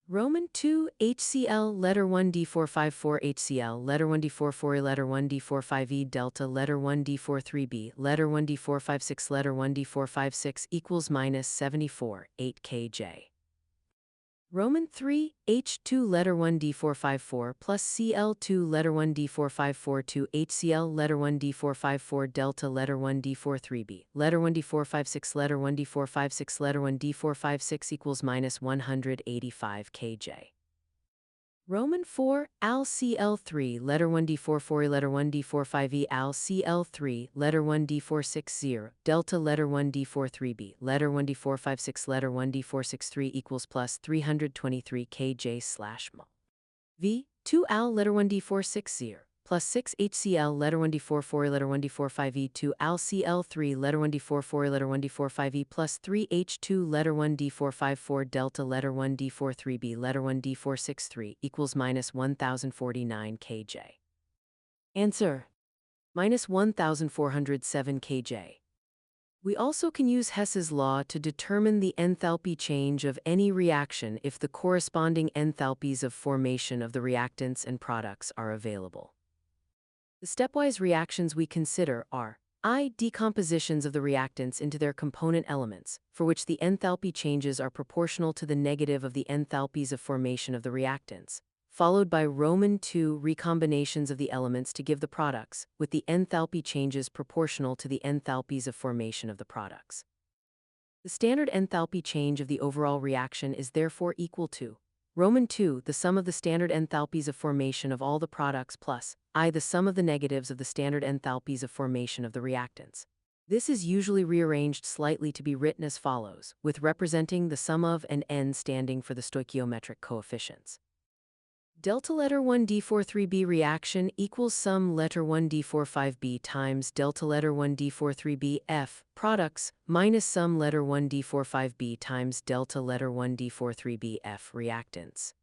Roman 2 HCl letter 1d454 HCl letter 1d44 letter 1d45e delta letter 1d43b letter 1d456 letter 1d456 equals minus 74 8 kJ. Roman 3 H2 letter 1d454 plus Cl2 letter 1d4542 HCl letter 1d454 delta letter 1d43b letter 1d456 letter 1d456 letter 1d456 equals minus 185 kJ. Roman 4 Al Cl3 letter 1d44 letter 1d45e Al Cl3 letter 1d460 delta letter 1d43b letter 1d456 letter 1d463 equals plus 323 kJ/mol. V 2 Al letter 1d460 plus 6 HCl letter 1d44 letter 1d45e 2 Al Cl3 letter 1d44 letter 1d45e plus 3 H2 letter 1d454 delta letter 1d43b letter 1d463 equals minus 1049 kJ. Answer: minus 1407 kJ. We also can use Hess's law to determine the enthalpy change of any reaction if the corresponding enthalpies of formation of the reactants and products are available. The stepwise reactions we consider are I. Decompositions of the reactants into their component elements, for which the enthalpy changes are proportional to the negative of the enthalpies of formation of the reactants, followed by Roman 2 recombinations of the elements to give the products, with the enthalpy changes proportional to the enthalpies of formation of the products. The standard enthalpy change of the overall reaction is therefore equal to Roman 2, the sum of the standard enthalpies of formation of all the products plus I, the sum of the negatives of the standard enthalpies of formation of the reactants. This is usually rearranged slightly to be written as follows, with representing the sum of and n standing for the stoichiometric coefficients. Delta letter 1d43b reaction equals sum letter 1d45b times delta letter 1d43b F products minus sum letter 1d45b times delta letter 1d43b F reactants.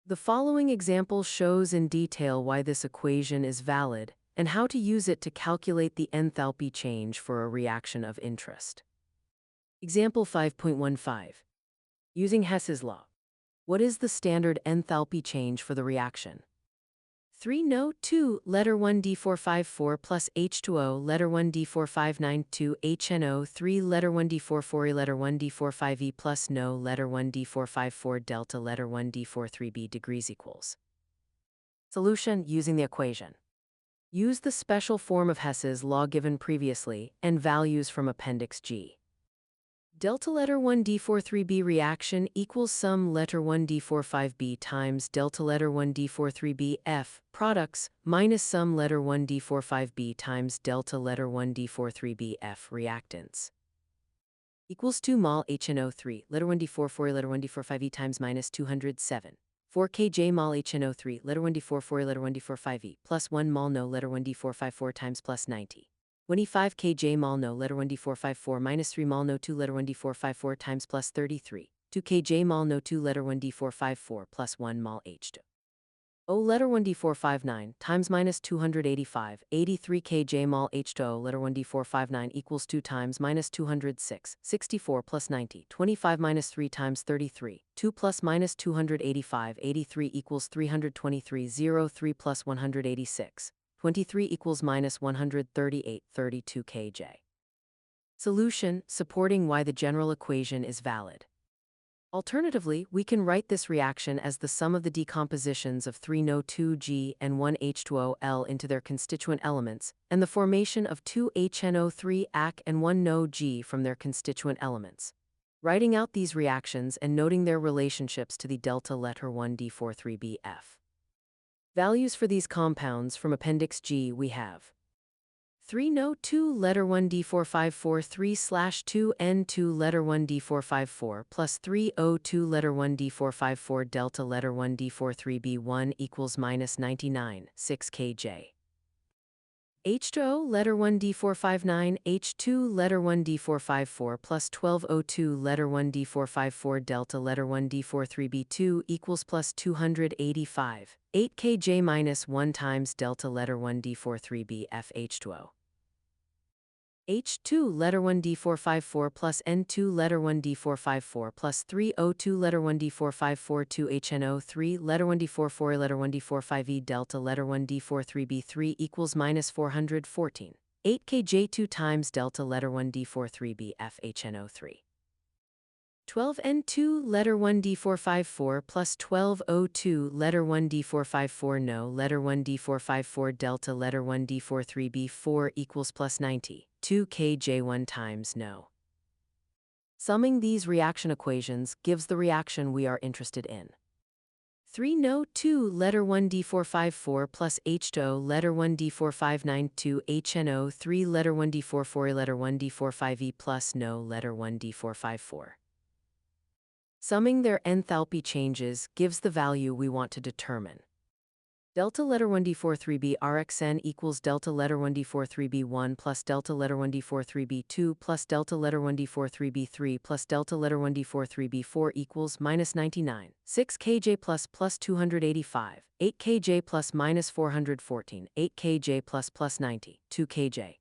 The following example shows in detail why this equation is valid and how to use it to calculate the enthalpy change for a reaction of interest. Example 5.15. Using Hess's law. What is the standard enthalpy change for the reaction? 3 No 2 letter 1d454 plus H2O letter 1d4592 HNO 3 letter 1d44 letter 1d45e plus No letter 1d454 delta letter 1d43b degrees equals. Solution using the equation. Use the special form of Hess's law given previously and values from Appendix G. Delta letter 1d43b reaction equals sum letter 1d45b times delta letter 1d43b F products minus sum letter 1d45b times delta letter 1d43b F reactants. Equals 2 mol HNO3 letter 1d44 letter 1d45e times minus 207. 4 kJ mol HNO3 letter 1d44 letter 1d45e plus 1 mol no letter 1d454 times plus 90. 25 kJ mol no letter 1d454 minus 3 mol no 2 letter 1d454 times plus 33. 2 kJ mol no 2 letter 1d454 plus 1 mol H2. O letter 1d459 times minus 285, 83 kJ mol H2O letter 1d459 equals 2 times minus 206, 64 plus 90, 25 minus 3 times 33, 2 plus minus 285, 83 equals 323, 0 3 plus 186, 23 equals minus 138, 32 kJ. Solution, supporting why the general equation is valid. Alternatively, we can write this reaction as the sum of the decompositions of 3NO2G and 1H2OL into their constituent elements, and the formation of 2HNO3 AC and 1NO-G from their constituent elements. Writing out these reactions and noting their relationships to the delta letter 1D43BF. Values for these compounds from Appendix G we have 3NO2 letter 1D454 3/2N2 letter 1D454 plus 3O2 letter 1D454 delta letter 1D43B1 equals minus 99, 6 kJ. H2O letter 1D459 H2 letter 1D454 plus 12O2 letter 1D454 delta letter 1D43B2 equals plus 285, 8 kJ minus 1 times delta letter 1D43B F H2O. H2 letter 1D454 plus N2 letter 1D454 plus 3O2 letter 1D454 2HNO3 letter 1D44 letter 1D45E delta letter 1D43B3 equals minus 414. 8 kJ2 times delta letter 1D43B FHNO3. 12N2 letter 1D454 plus 12O2 letter 1D454 no letter 1D454 delta letter 1D43B4 equals plus 90, 2 kJ1 times no. Summing these reaction equations gives the reaction we are interested in. 3NO2 letter 1D454 plus H2O letter 1D459 2HNO3 letter 1D44 letter 1D45E plus no letter 1D454. Summing their enthalpy changes gives the value we want to determine. Delta letter 1D43B RxN equals delta letter 1D43B1 plus delta letter 1D43B2 plus delta letter 1D43B3 plus delta letter 1D43B4 equals minus 99, 6 kJ plus 285, 8 kJ plus minus 414, 8 kJ plus 90, 2 kJ.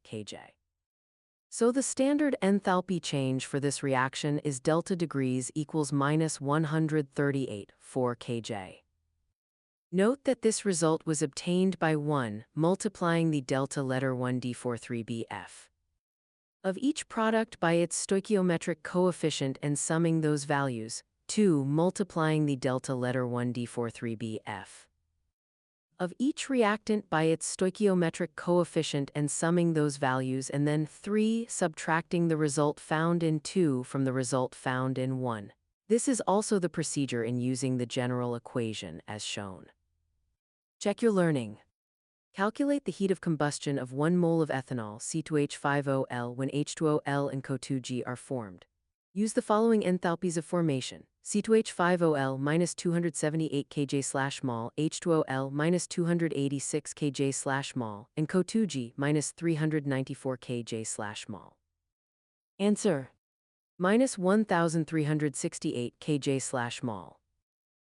So the standard enthalpy change for this reaction is delta degrees equals minus 138, 4 kJ. Note that this result was obtained by 1 multiplying the delta letter 1D43BF of each product by its stoichiometric coefficient and summing those values, 2 multiplying the delta letter 1D43BF of each reactant by its stoichiometric coefficient and summing those values, and then 3 subtracting the result found in 2 from the result found in 1. This is also the procedure in using the general equation as shown. Check your learning. Calculate the heat of combustion of 1 mole of ethanol C2H5OL when H2OL and CO2G are formed. Use the following enthalpies of formation. C2H5OL minus 278 kJ/mol, H2OL minus 286 kJ/mol, and CO2G minus 394 kJ/mol. Answer: minus 1368 kJ/mol.